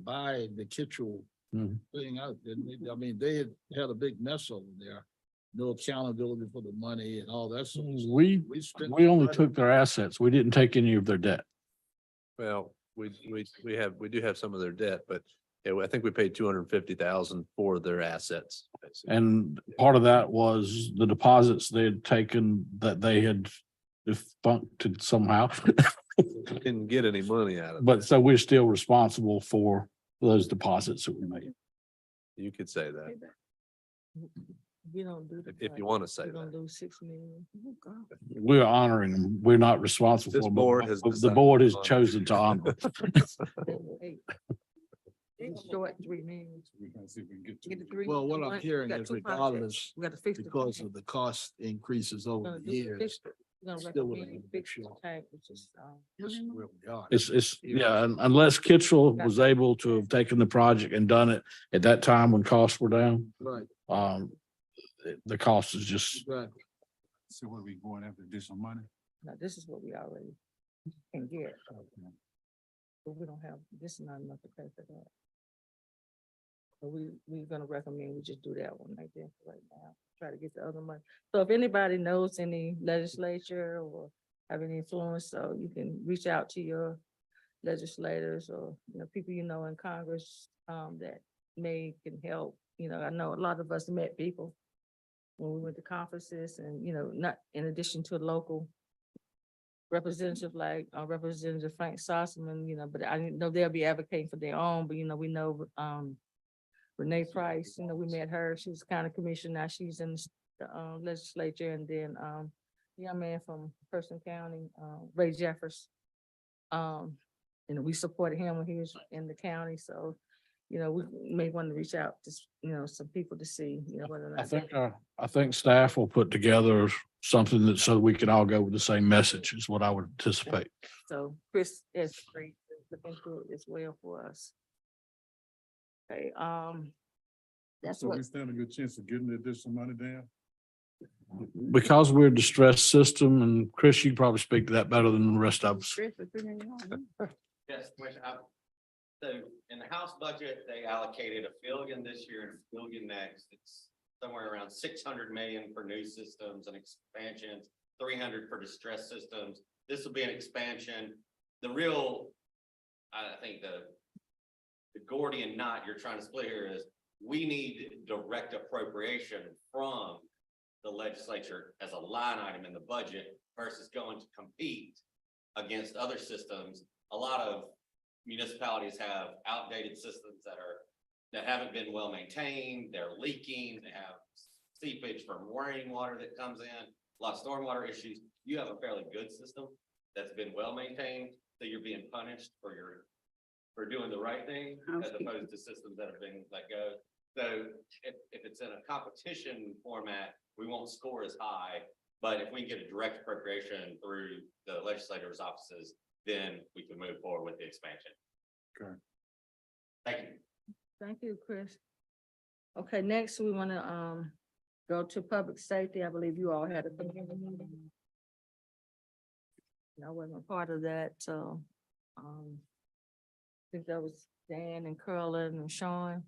Kittrell Mhm. thing out, didn't we? I mean, they had a big mess over there. No accountability for the money and all that. sort of stuff. We spent only money. took their assets. We didn't take any of their debt. Well, we do have some of their debt, but yeah, I think we paid 250,000 for their assets. basically. And part of that was the deposits they had taken that they had defuncted somehow. Didn't get any money out of it. But so we're still responsible for those deposits that we made. You could say that We don't do. the if you project, want to say we're gonna that. lose 6 million. Oh, God. We're honoring them. We're not responsible This for them. board has The decided board has to honor. chosen to honor. them. Hey, it's short 3 million. We're gonna see if we can get Get the to. three- Well, what one- I'm hearing got is two projects. regardless, We gotta fix the because tank. of the cost increases We're over gonna the do the years. fix- We're gonna still wouldn't recommend even fix the sure. tank, which is, This is where we are. It's, yeah, unless Kitchell was able to have taken the project and done it at that time when costs were down, Right, the cost is just, right. See what we going after additional money. now, this is what we already can get. But we don't have, this is not enough to pay for that. So we're gonna recommend we just do that one right there for right now, try to get the other money. So if anybody knows any legislature or have any influence, so you can reach out to your legislators or, people you know in Congress, that can help. I know a lot of us met people when we went to conferences and, not in addition to local representative like Representative Frank Sossaman, but I didn't know they'll be advocating for their own, but we know Renee Price, we met her, she was county commissioner, now she's in the legislature, and then young man from Person County, Ray Jeffers. We supported him when he was in the county, so, you know, we may want to reach out to, some people to see, whether or not. I think staff will put together something that so we can all go with the same message is what I would anticipate. So Chris is great, to look into it as well for us. Okay, that's So what, we stand a good chance of getting the additional money down. Because we're a distressed system, and Chris, you can probably speak to that better than the rest of us. Chris, but you know, Yes, Commissioner. So in the House budget, they allocated $1 billion this year and $1 billion next. It's somewhere around 600 million for new systems and expansions, 300 for distressed systems. This will be an expansion. The real, I think the Gordian knot you're trying to split here is we need direct appropriation from the legislature as a line item in the budget versus going to compete against other systems. A lot of municipalities have outdated systems that haven't been well maintained. They're leaking. They have seepage from rainwater that comes in, a lot of stormwater issues. You have a fairly good system that's been well maintained, so you're being punished for doing the right thing as opposed to systems that have been let go. So if it's in a competition format, we won't score as high, but if we can get a direct appropriation through the legislators' offices, then we can move forward with the expansion. Okay. Thank you. thank you, Chris. Okay, next we want to, go to public safety. I believe you all had a. I wasn't part of that, so, I think that was Dan and Curlin and Sean.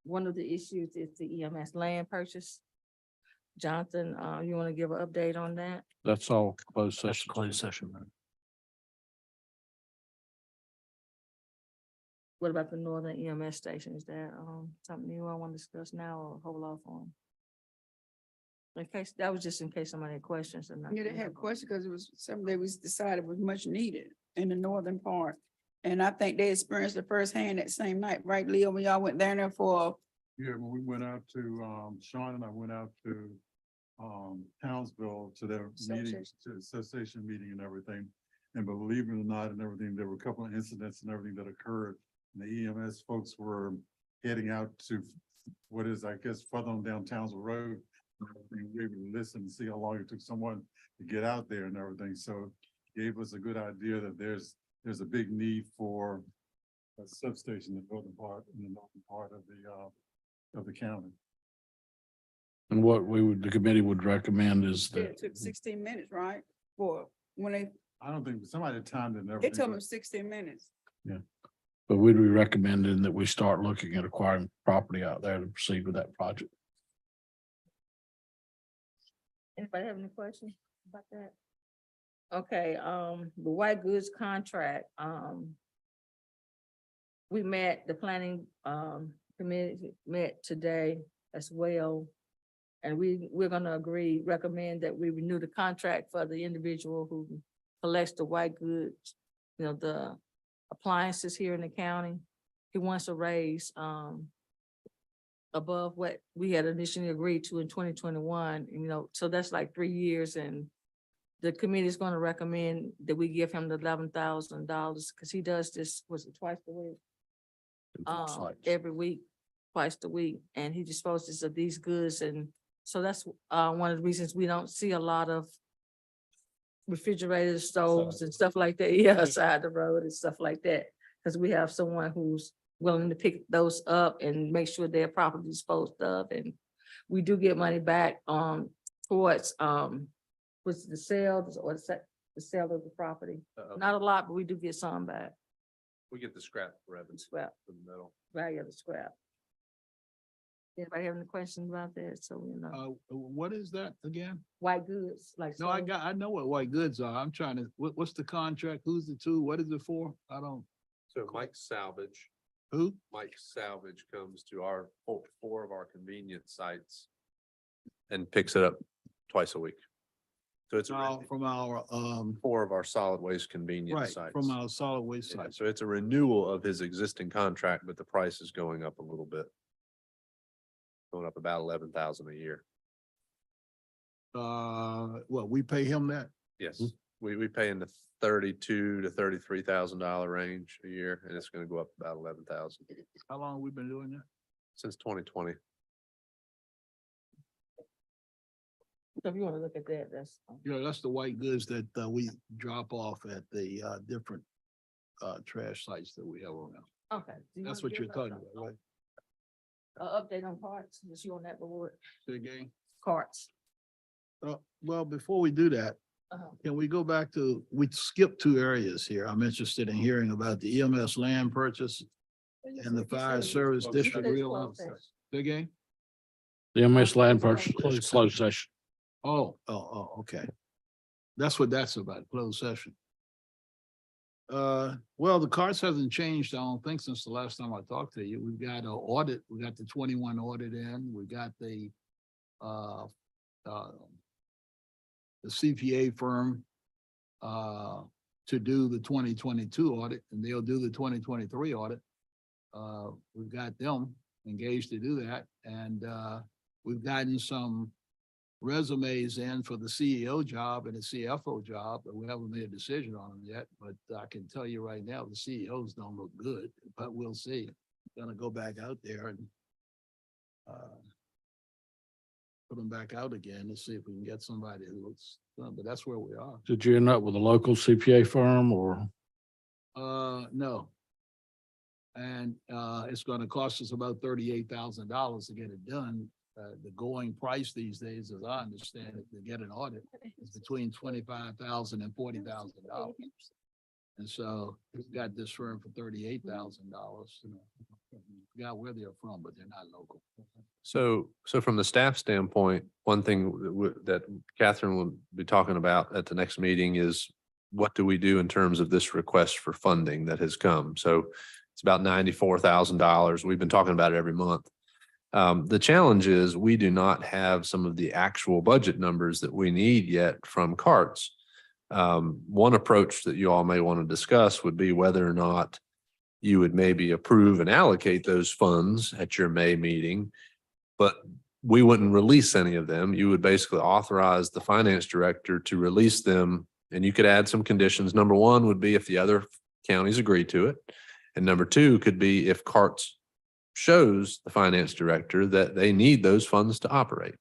One of the issues is the EMS land purchase. Jonathan, you want to give an update on that? That's all closed That's session. closed session. What about the northern EMS station? Is that, something you all want to discuss now or hold off on? In case, that was just in case somebody had questions or not. yeah, they had a question because it was something that was decided was much needed in the northern part. And I think they experienced it firsthand that same night, right, Leo, when y'all went down there for, Yeah, when we went out to, Sean and I went out to, Townsville to their meeting, to the association meeting and everything. And believe it or not and everything, there were a couple of incidents and everything that occurred. And the EMS folks were heading out to what is, I guess, further on down Townsville Road. And we were able to listen and see how long it took someone to get out there and everything. So it gave us a good idea that there's a big need for a substation in the northern part of the county. And what the committee would recommend is it that took 16 minutes, right? For when I don't think somebody timed it and they everything. told but- them 16 minutes. but we'd be recommending that we start looking at acquiring property out there to proceed with that project. Anybody have any questions about that? Okay, the white goods contract, we met, the planning, committee met today as well. And we're gonna recommend that we renew the contract for the individual who collects the white goods, the appliances here in the county. He wants a raise, above what we had initially agreed to in 2021, so that's like 3 years, and the committee is gonna recommend that we give him the $11,000, because he does this, was it twice a week? Every week, twice a week, and he disposes of these goods, and so that's, one of the reasons we don't see a lot of refrigerators, stoves and stuff like that, yeah, side the road and stuff like that, because we have someone who's willing to pick those up and make sure they're properly disposed of, and we do get money back, towards, was the sale or the sale of the property. Not a lot, but we do get some back, We get the scrap revenue scrap, from the metal. value of the scrap. Anybody have any questions about that? So, What is that again? white goods, like. No, I know what white goods are. I'm trying to, what's the contract? Who's the two? What is it for? I don't, So Mike Salvage comes to our four of our convenience sites and picks it up twice a week. So it's from our, four of our solid waste convenience right, sites. from our solid waste Yeah, site. so it's a renewal of his existing contract, but the price is going up a little bit. Going up about 11,000 a year. Well, we pay him that? Yes. We pay in the $32,000 to $33,000 range a year, and it's gonna go up about 11,000 How long have we been doing that? since 2020. So if you want to look at that, that's. You know, that's the white goods that we drop off at the different trash sites that we have around. Okay. Do you That's wanna what you're give us talking a- about, right? Update on parts, just you on that board, Say again? carts. Well, before we do that, Uh-huh. can we go back to, we skipped two areas here. I'm interested in hearing about the EMS land purchase and the fire service You district said real. closed session. Say again? The MS land purchase, Closed closed session. Okay. That's what that's about, closed session. Well, the cards hasn't changed, I don't think, since the last time I talked to you. We've got an audit, we got the 21 audit in, we got the CPA firm to do the 2022 audit, and they'll do the 2023 audit. We've got them engaged to do that, and we've gotten some resumes in for the CEO job and the CFO job, but we haven't made a decision on them yet. But I can tell you right now, the CEOs don't look good, but we'll see. Gonna go back out there and put them back out again and see if we can get somebody who looks, but that's where we are. Did you end up with a local CPA firm or? No. And it's gonna cost us about $38,000 to get it done. The going price these days, as I understand it, to get an audit is between $25,000 and $40,000. And so we've got this firm for $38,000. Forgot where they're from, but they're not local. So from the staff standpoint, one thing that Catherine will be talking about at the next meeting is what do we do in terms of this request for funding that has come? So it's about $94,000. We've been talking about it every month. The challenge is we do not have some of the actual budget numbers that we need yet from CARTS. One approach that you all may want to discuss would be whether or not you would maybe approve and allocate those funds at your May meeting, but we wouldn't release any of them. You would basically authorize the finance director to release them, and you could add some conditions. Number one would be if the other counties agree to it. And number two could be if CARTS shows the finance director that they need those funds to operate.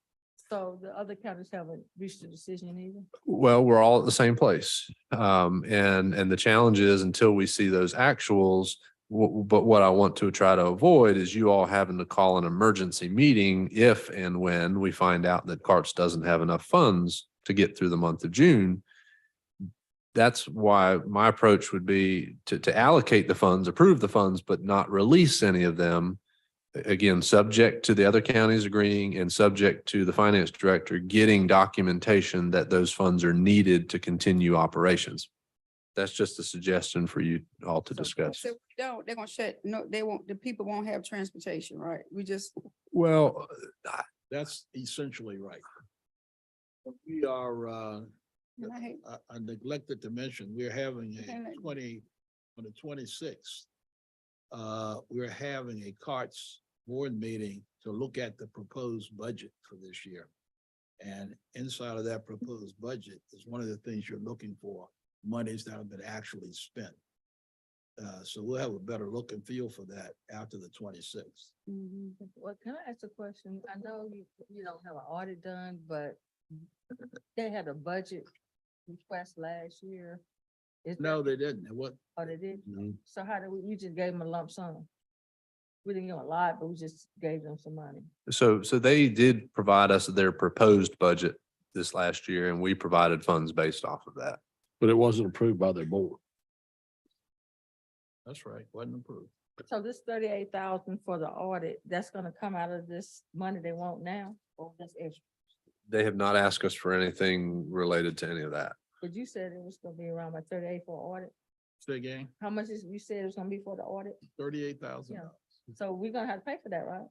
So the other counties haven't reached a decision either? Well, we're all at the same place. And the challenge is until we see those actuals, but what I want to try to avoid is you all having to call an emergency meeting if and when we find out that CARTS doesn't have enough funds to get through the month of June. That's why my approach would be to allocate the funds, approve the funds, but not release any of them. Again, subject to the other counties agreeing and subject to the finance director getting documentation that those funds are needed to continue operations. That's just a suggestion for you all to discuss. So no, they're gonna shut, no, they won't, the people won't have transportation, right? We just, Well, That's essentially right. We are, and I hate, I neglected to mention, we're having Okay, a let- 20, on the 26th. We're having a CARTS board meeting to look at the proposed budget for this year. And inside of that proposed budget is one of the things you're looking for, monies that have been actually spent. So we'll have a better look and feel for that after the 26th. mhm. Well, can I ask a question? I know you don't have an audit done, but they had a budget request last year. Is that- No, they didn't. And what, Oh, they did? Mhm. So how did we just gave them a lump sum? We didn't give them a lot, but we just gave them some money. so they did provide us their proposed budget this last year, and we provided funds based off of that. But it wasn't approved by their board. that's right, wasn't approved. So this 38,000 for the audit, that's gonna come out of this money they want now, or that's extra? They have not asked us for anything related to any of that. But you said it was gonna be around like 38 for audit. Say again, How much is, you said it was gonna be for the audit? $38,000. So we're gonna have to pay for that, right?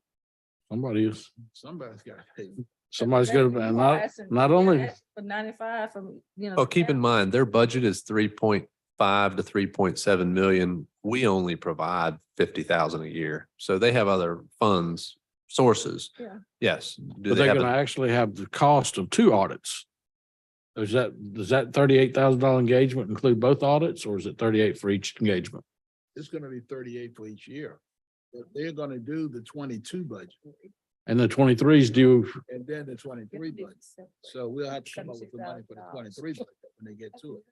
Somebody is, Somebody's got to pay. somebody's They- gonna, and you are not, asking- not you're only, asking For 95 from, Oh, keep in mind, their budget is 3.5 to 3.7 million. We only provide 50,000 a year. So they have other funds, sources. Yeah. Yes. Do but they they're have gonna a- actually have the cost of two audits. Does that $38,000 engagement include both audits, or is it 38 for each engagement? It's gonna be 38 for each year. But they're gonna do the 22 budget And the 23 is due, and then the 23 budget. So we'll have to come up with the money for the 23 budget when they get to it.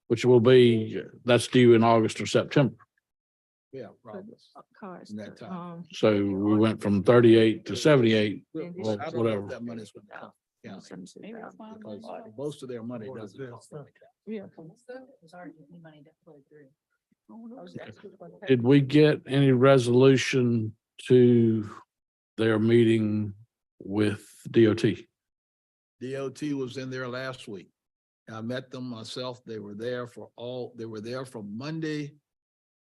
which will be, that's due in August or September. Yeah, probably. Cars. In that time. So we went from 38 to 78. Well, Well, I don't know whatever. if that money's gonna come. Yeah, because most of their money doesn't come from the county. Yeah. It's already money that flowed through. Did we get any resolution to their meeting with DOT? DOT was in there last week. I met them myself. They were there from Monday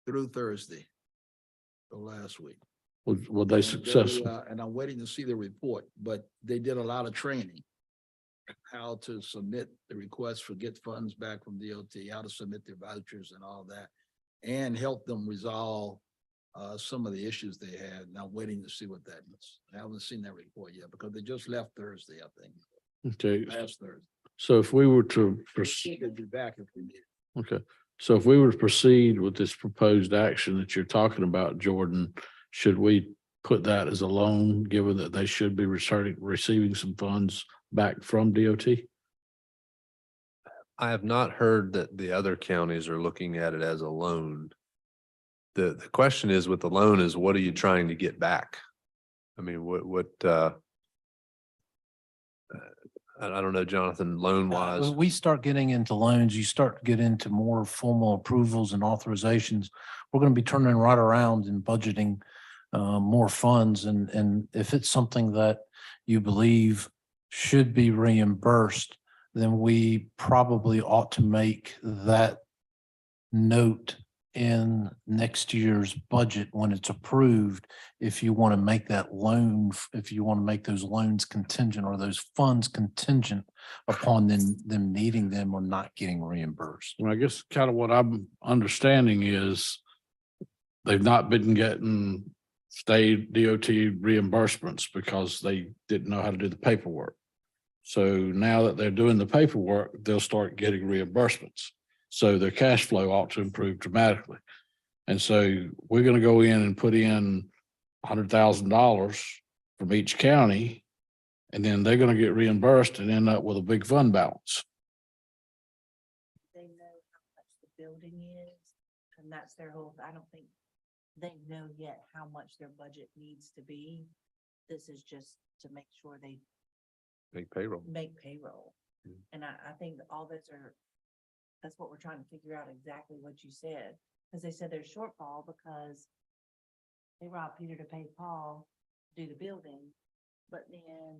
through Thursday. The last week. Were they successful? And I'm waiting to see the report, but they did a lot of training. How to submit the request for get funds back from DOT, how to submit their vouchers and all that. And help them resolve some of the issues they had. And I'm waiting to see what that is. I haven't seen that report yet because they just left Thursday, I think, Okay, last Thursday. so if we were to proceed, They'll be back if we need it. okay, so if we were to proceed with this proposed action that you're talking about, Jordan, should we put that as a loan, given that they should be receiving some funds back from DOT? I have not heard that the other counties are looking at it as a loan. The question is with the loan is what are you trying to get back? I mean, I don't know, Jonathan, loan wise. When we start getting into loans, you start to get into more formal approvals and authorizations. We're going to be turning right around and budgeting more funds. And if it's something that you believe should be reimbursed, then we probably ought to make that note in next year's budget when it's approved. If you want to make that loan, if you want to make those loans contingent or those funds contingent upon them needing them or not getting reimbursed. Well, I guess kind of what I'm understanding is they've not been getting state DOT reimbursements because they didn't know how to do the paperwork. So now that they're doing the paperwork, they'll start getting reimbursements. So their cash flow ought to improve dramatically. And so we're going to go in and put in $100,000 from each county, and then they're going to get reimbursed and end up with a big fund balance. They know how much the building is, and that's their whole, I don't think they know yet how much their budget needs to be. This is just to make sure they Make payroll. make payroll. Mm. And I think all this that's what we're trying to figure out exactly what you said. Cause they said there's shortfall because they robbed Peter to pay Paul to do the building, but then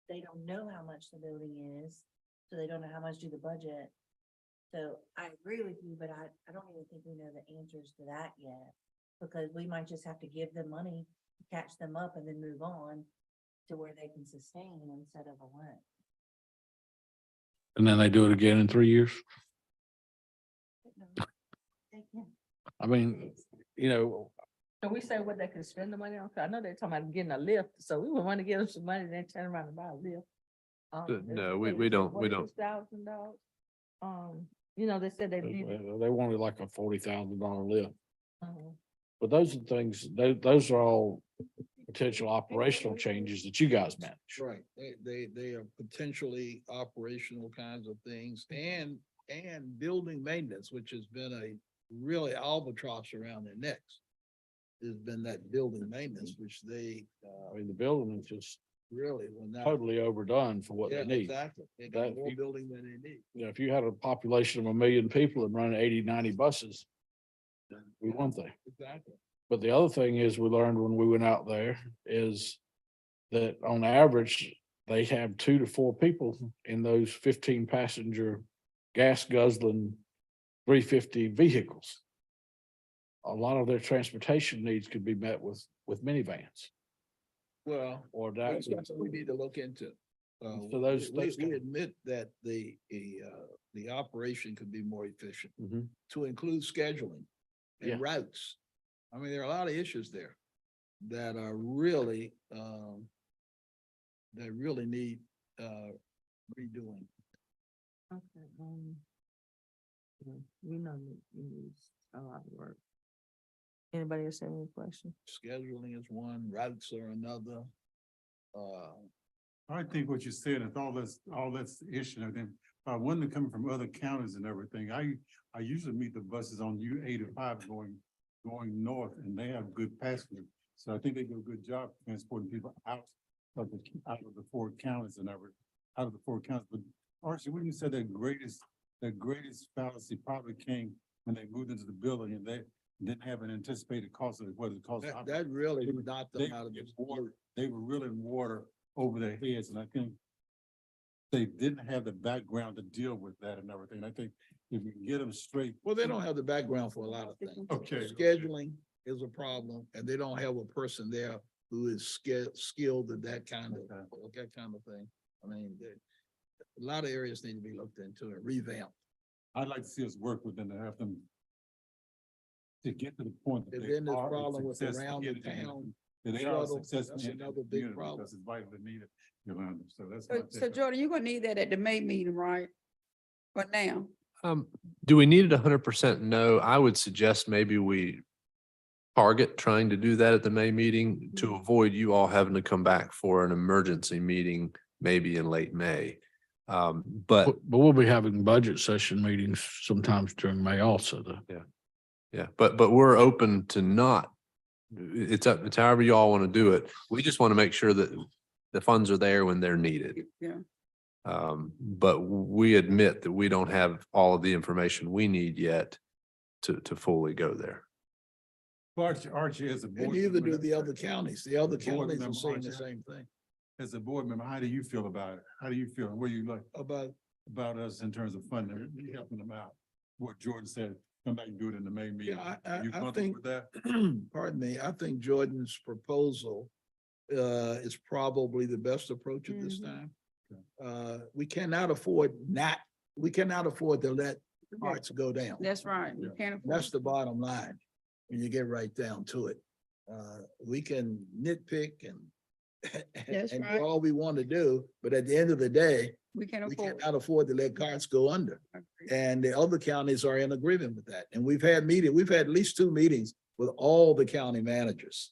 they don't know how much the building is, so they don't know how much to do the budget. So I agree with you, but I don't even think we know the answers to that yet. Because we might just have to give them money, catch them up and then move on to where they can sustain instead of a loan. And then they do it again in 3 years. They can. I mean, you know, Can we say what they can spend the money on? 'Cause I know they're talking about getting a lift, so we would want to give them some money, then turn around and buy a lift. No, we don't. $1,000. You know, they said they they needed. wanted like a $40,000 lift. uh, But those are things, those are all potential operational changes that you guys manage. Right, they are potentially operational kinds of things and building maintenance, which has been a really albatross around their necks. Has been that building maintenance, which they I mean, the building is just really will not. totally overdone for what Yeah, they need. exactly. They That- got more building than they need. You know, if you had a population of 1 million people and running 80, 90 buses, that'd be one thing. Exactly. But the other thing is we learned when we went out there is that on average, they have 2 to 4 people in those 15 passenger gas guzzling 350 vehicles. A lot of their transportation needs could be met with minivans Well, or that. that's something we need to look into. So those- We those kind- admit that the operation could be more efficient Mhm. to include scheduling Yeah. and routes. I mean, there are a lot of issues there that are really, that really need, redoing. Okay, yeah, we know it needs a lot of work. Anybody else have any questions? Scheduling is one, routes are another. I think what you're saying is all that's the issue. And then, when they're coming from other counties and everything, I usually meet the buses on U-85 going north, and they have good passengers. So I think they do a good job transporting people out of the four counties and everything, out of the four counties. But Archie, when you said the greatest fallacy probably came when they moved into the building and they didn't have an anticipated cost of what it cost. That really knocked They them out of this. they were really in water over their heads, and I think they didn't have the background to deal with that and everything. I think if you can get them straight. Well, they don't have the background for a lot of things. Okay. Scheduling is a problem, and they don't have a person there who is skilled at that kind of thing. I mean, a lot of areas need to be looked into and revamped. I'd like to see us work with them to have them to get to the point that And they then there's are a problem with success around the in- town. that they are struggle. successful. That's in the another big community problem. Because it's vitally needed, Yolanda. So that's. my So take. Jordan, you're gonna need that at the May meeting, right? For now, Do we need it 100%? No, I would suggest maybe we target trying to do that at the May meeting to avoid you all having to come back for an emergency meeting, maybe in late May. But But we'll be having budget session meetings sometimes during May also, though. yeah, but we're open to not. It's however you all want to do it. We just want to make sure that the funds are there when they're needed. yeah. But we admit that we don't have all of the information we need yet to fully go there. Archie, as a And board. neither do member- the other counties. The other Board counties are member, saying the Archie. same thing As a board member, how do you feel about it? How do you feel? What do you like about, us in terms of funding, helping them out? What Jordan said, come back and do it in the May meeting. yeah, You I comfortable think, with that? pardon me, I think Jordan's proposal is probably the best approach at this time. We cannot afford to let parts go down. That's right. You can't afford. That's the bottom line, when you get right down to it. We can nitpick and That's and do right. all we want to do, but at the end of the day, We can't we afford. cannot afford to let carts go under. And the other counties are in agreement with that. And we've had at least 2 meetings with all the county managers.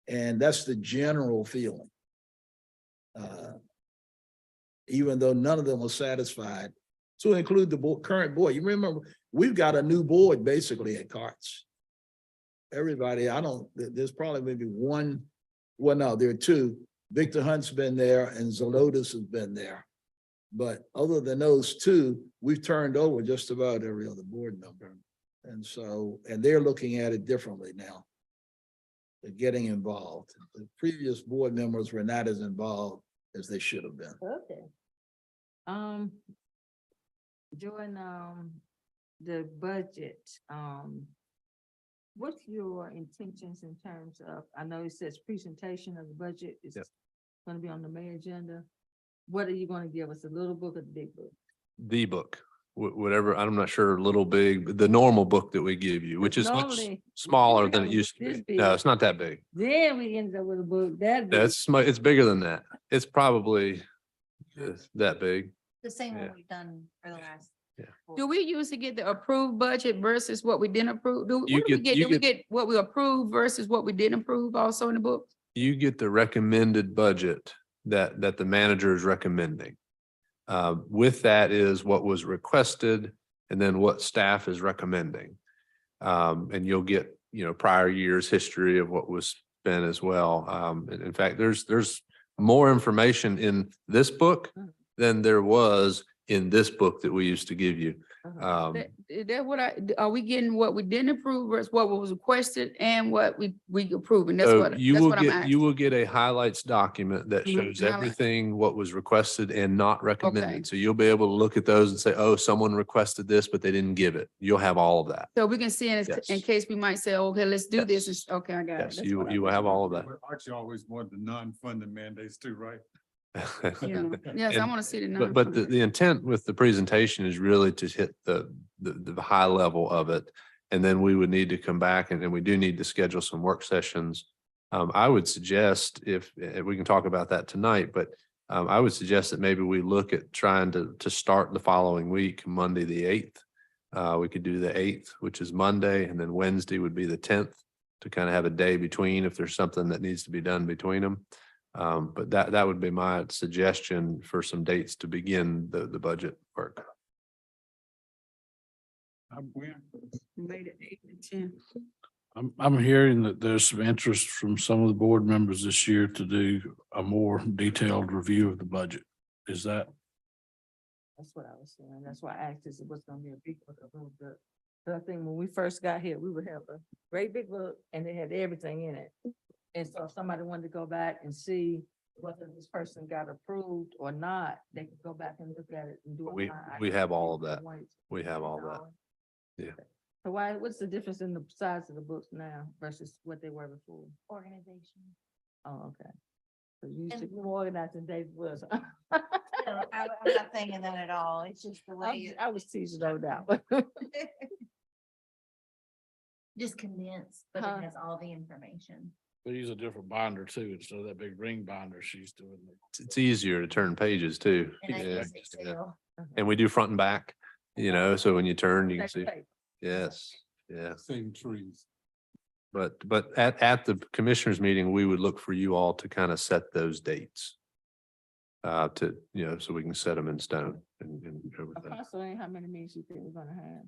And that's the general feeling. Even though none of them were satisfied, to include the current board. You remember, we've got a new board basically at Carts. Everybody, there's probably maybe one, well, no, there are 2. Victor Hunt's been there and Zelotes has been there. But other than those 2, we've turned over just about every other board member. And so, and they're looking at it differently now. They're getting involved. The previous board members were not as involved as they should have been. Okay. During, the budget, what's your intentions in terms of, I know it says presentation of the budget is Yep. gonna be on the May agenda. What are you gonna give us, a little book or the big book? The book, whatever, I'm not sure, little big, but the normal book that we give you, which is much Normally, smaller we than have it a used to this be. big. No, it's not that big. Then we ended up with a book that. big. It's bigger than that. It's probably that big. The same Yeah. one we've done for the last. Yeah. Do we usually get the approved budget versus what we didn't approve? You What do we get- get? you Do we get- get what we approved versus what we didn't approve also in the book? You get the recommended budget that the manager is recommending. With that is what was requested and then what staff is recommending. And you'll get, prior year's history of what was spent as well. In fact, there's more information in this book than there was in this book that we used to give you. That are we getting what we didn't approve versus what was requested and what we approving? That's So what, you that's will what I'm get, asking. you will get a highlights document that shows Highlight. everything, what was requested and not Okay. recommended. So you'll be able to look at those and say, oh, someone requested this, but they didn't give it. You'll have all of that. So we can see in Yes. case we might say, okay, let's do this. Yes. Okay, I got it. Yes, That's you what I will was- have all of that. But Archie always wanted the non-funding mandates too, right? Yeah, yes, I And- want to see the. But the non-funded. intent with the presentation is really to hit the high level of it. And then we would need to come back and we do need to schedule some work sessions. I would suggest if we can talk about that tonight, but I would suggest that maybe we look at trying to start the following week, Monday, the 8th. We could do the 8th, which is Monday, and then Wednesday would be the 10th to kind of have a day between if there's something that needs to be done between them. But that would be my suggestion for some dates to begin the budget work. Made it 8 and 10. I'm hearing that there's some interest from some of the board members this year to do a more detailed review of the budget. Is that? That's what I was saying. That's why I asked this, it was gonna be a big book, a little bit. But I think when we first got here, we would have a great big book and it had everything in it. And so if somebody wanted to go back and see whether this person got approved or not, they could go back and look at it and do it. We have all of that. We have all that. Yeah. So why, what's the difference in the size of the books now versus what they were before? Organization. Oh, okay. So you And- should be more organized than Dave was. No, I'm not thinking that at all. It's just the way. I was teasing, no doubt. Just condensed, but Huh. it has all the information. We use a different binder too, instead of that big ring binder she's doing. It's easier to turn pages too. And I Yeah, use yeah. Excel. And we do front and back, so when you turn, you can see, Okay. yes, yeah. Same trees. But at the commissioners meeting, we would look for you all to kind of set those dates. So we can set them in stone and everything. Approximately how many meetings you think we're gonna have?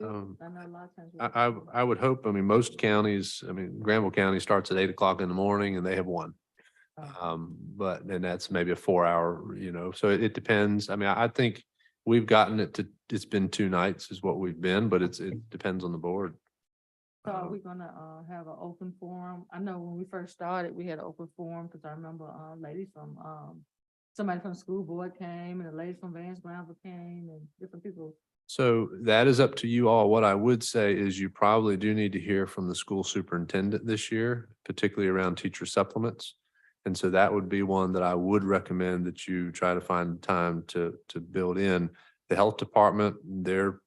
Um, I know a lot of times. I would hope, most counties, Granville County starts at 8 o'clock in the morning and they have one. But then that's maybe a 4 hour, so it depends. I think we've gotten it's been 2 nights is what we've been, but it depends on the board. So are we gonna have an open forum? I know when we first started, we had an open forum, because I remember a lady from somebody from the school board came, and a lady from Vance Granville came, and different people. So that is up to you all. What I would say is you probably do need to hear from the school superintendent this year, particularly around teacher supplements. And so that would be one that I would recommend that you try to find time to build in. The health department, they're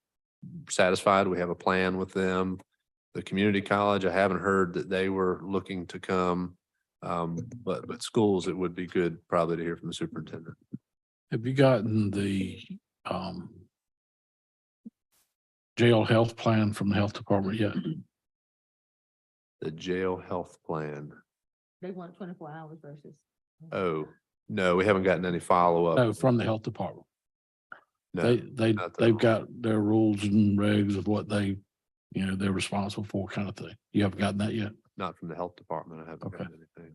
satisfied. We have a plan with them. The community college, I haven't heard that they were looking to come. But schools, it would be good probably to hear from the superintendent. Have you gotten the jail health plan from the health department yet? The jail health plan. They want 24 hours versus. Oh, no, we haven't gotten any follow-up. No, from the health department. No, They've not that. got their rules and regs of what they're responsible for, kind of thing. You haven't gotten that yet? Not from the health department. I haven't Okay. gotten anything.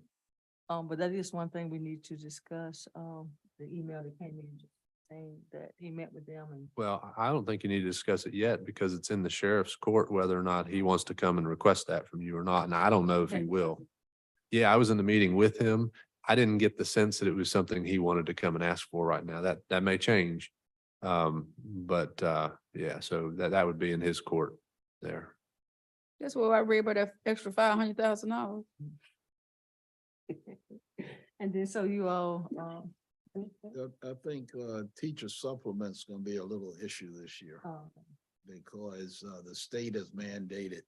But that is one thing we need to discuss, the email that came in saying that he met with them and. Well, I don't think you need to discuss it yet because it's in the sheriff's court whether or not he wants to come and request that from you or not. And I don't know if he will. Yeah, I was in the meeting with him. I didn't get the sense that it was something he wanted to come and ask for right now. That may change. Yeah, so that would be in his court there. That's what I read about that extra $500,000. And then so you all, I think teacher supplements gonna be a little issue this year because the state has mandated,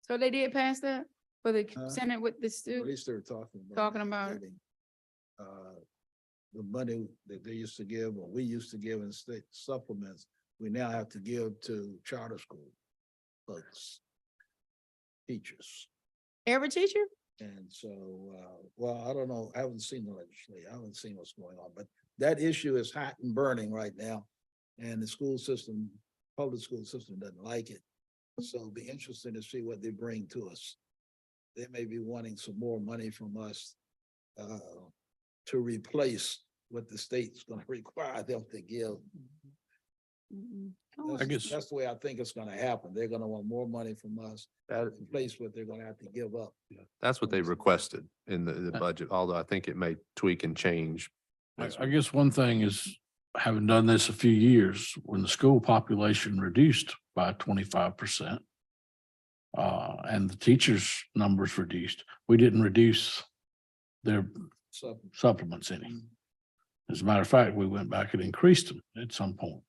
So they did pass that for the Huh? Senate with the at students? least they're talking about. Talking about it. getting, The money that they used to give, or we used to give in state supplements, we now have to give to charter school folks, teachers. Every teacher? And so, well, I don't know, I haven't seen the legislation, I haven't seen what's going on, but that issue is hot and burning right now. And the school system, public school system doesn't like it. So it'll be interesting to see what they bring to us. They may be wanting some more money from us to replace what the state's gonna require them to give. I guess- That's the way I think it's gonna happen. They're gonna want more money from us to replace what they're gonna have to give up. That's what they requested in the budget, although I think it may tweak and change. I guess one thing is, having done this a few years, when the school population reduced by 25%. And the teachers' numbers reduced, we didn't reduce their So supplements any. As a matter of fact, we went back and increased them at some point.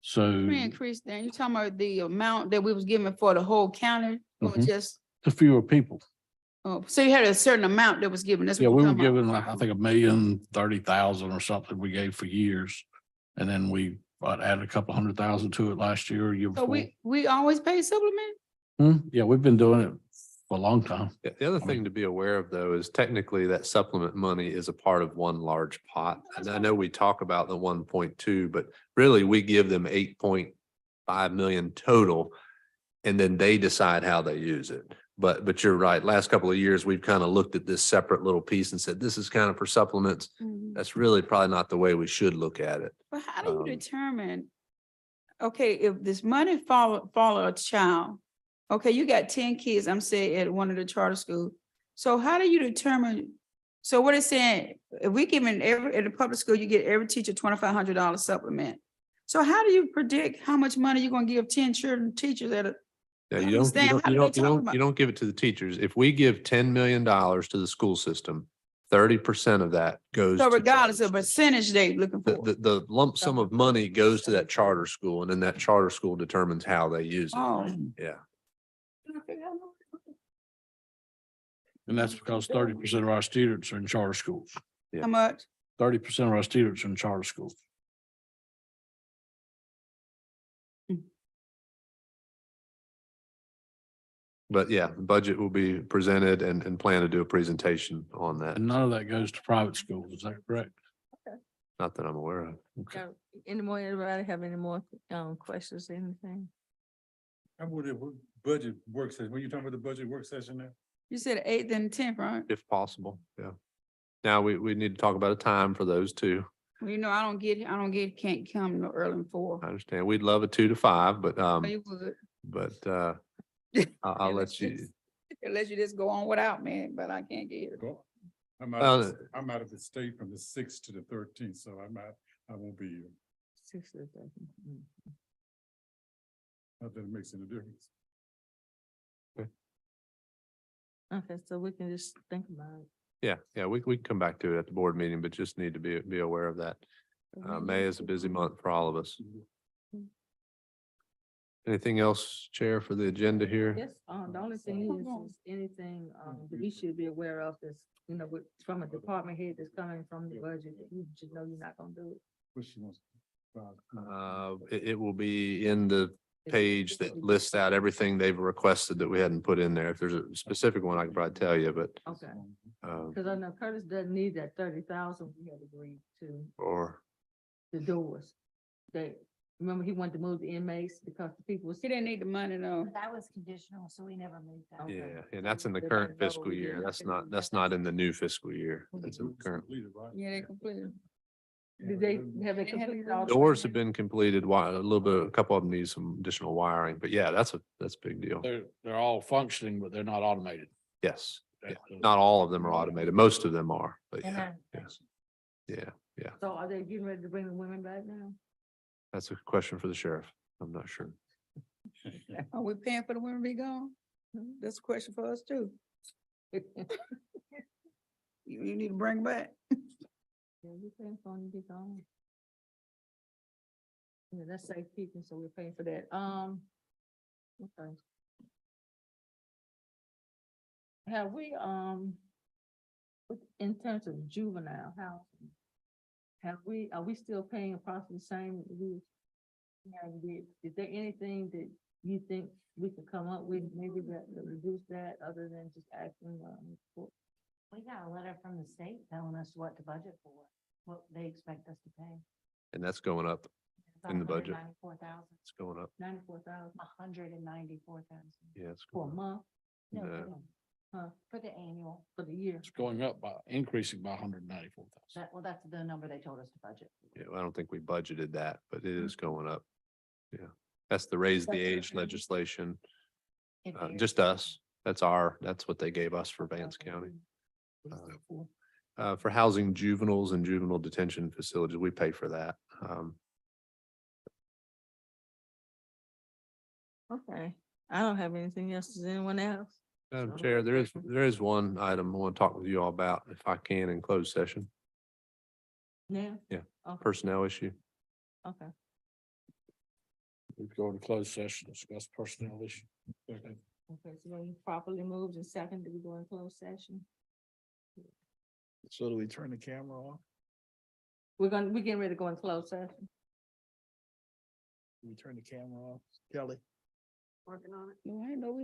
So We increased that. You talking about the amount that we was giving for the whole county or Mhm. just, the fewer people, Oh, so you had a certain amount that was given. That's Yeah, what we you're were talking about. given, I think, 1,030,000 or something we gave for years. And then we added a couple 100,000 to it last year, or year So before. we always pay supplement? Yeah, we've been doing it for a long time. The other I thing mean- to be aware of, though, is technically that supplement money is a part of one large pot. And I know we talk about the 1.2, but really we give them 8.5 million total. And then they decide how they use it. But you're right. Last couple of years, we've kind of looked at this separate little piece and said, this is kind of for supplements. That's really probably not the way we should look at it. But how do you Um, determine? Okay, if this money follow a child, okay, you got 10 kids, I'm saying at one of the charter schools. So how do you determine? So what it's saying, if we giving at the public school, you get every teacher $2,500 supplement. So how do you predict how much money you're gonna give 10 children teachers at a? Yeah, I you don't, you understand. don't, How you do they don't, you talk don't, about- you don't give it to the teachers. If we give $10 million to the school system, 30% of that goes. So to regardless charter of schools. percentage they looking The, for. the lump sum of money goes to that charter school and then that charter school determines how they use it. Oh. Yeah. And that's because 30% of our students are in charter schools. How much? 30% of our students are in charter schools. But yeah, the budget will be presented and plan to do a presentation on that. And none of that goes to private schools. Is that correct? Not that I'm aware of. Okay. Any more, anybody have any more, questions, anything? I would have budget work session, when you talking about the budget work session there? You said 8th and 10th, right? If possible, yeah. Now, we need to talk about a time for those two. Well, you know, can't come no early than 4. I understand. We'd love a 2 to 5, but, Oh, you would. I'll let you. Unless you just go on without me, but I can't get it. Go- I'm Well, out of the state from the 6th to the 13th, so I won't be here. 6 to 13. Not that it makes any difference. Okay, so we can just think about it. Yeah, we can come back to it at the board meeting, but just need to be aware of that. May is a busy month for all of us. Anything else, Chair, for the agenda here? Yes, the only thing is anything, that we should be aware of is, from a department head that's coming from the budget, that you should know you're not gonna do it. What she wants. It will be in the page that lists out everything they've requested that we hadn't put in there. If there's a specific one, I can probably tell you, but, Okay, um, cause I know Curtis doesn't need that 30,000 we had agreed to, or, the doors. Remember he wanted to move the inmates because the people was. He didn't need the money though. That was conditional, so we never moved that. Okay. yeah, and that's in the They current didn't know fiscal we year. didn't That's have not, to- that's not in the new fiscal year. That's in the current. Yeah, they completed. Did they have it They had completed it all? the Doors way? have been completed, a little bit, a couple of them need some additional wiring, but yeah, that's a big deal. They're all functioning, but they're not automated. Yes, That's, not all of them are automated. Most of them are, but And yeah, I- yeah, So are they getting ready to bring the women back now? that's a question for the sheriff. I'm not sure. Are we paying for the women to be gone? That's a question for us too. You need to bring back. Yeah, we paying for them to be gone. Yeah, that's safekeeping, so we're paying for that. Okay. Have we, in terms of juvenile housing, are we still paying approximately the same? Is there anything that you think we could come up with, maybe that reduce that, other than just asking, for? We got a letter from the state telling us what to budget for, what they expect us to pay. And that's going up. In the budget. 94,000, It's going up. 94,000 194,000. Yeah, it's for a going up. month, No, No. for the annual. for the year? It's going up by, increasing by 194,000. Well, that's the number they told us to budget. Yeah, I don't think we budgeted that, but it is going up. Yeah, that's the raise the age legislation. It varies. Just us. That's what they gave us for Vance County. For housing juveniles and juvenile detention facilities, we pay for that. Okay, I don't have anything else. Does anyone else? Madam Chair, there is one item I want to talk with you all about, if I can, in closed session, Yeah? Yeah. Okay, personnel issue. okay. We go to closed session, discuss personnel issue. Okay, so when you properly moved and second, do we go in closed session? So do we turn the camera off? We're getting ready to go in closed session. Do we turn the camera off? Kelly? No, I know we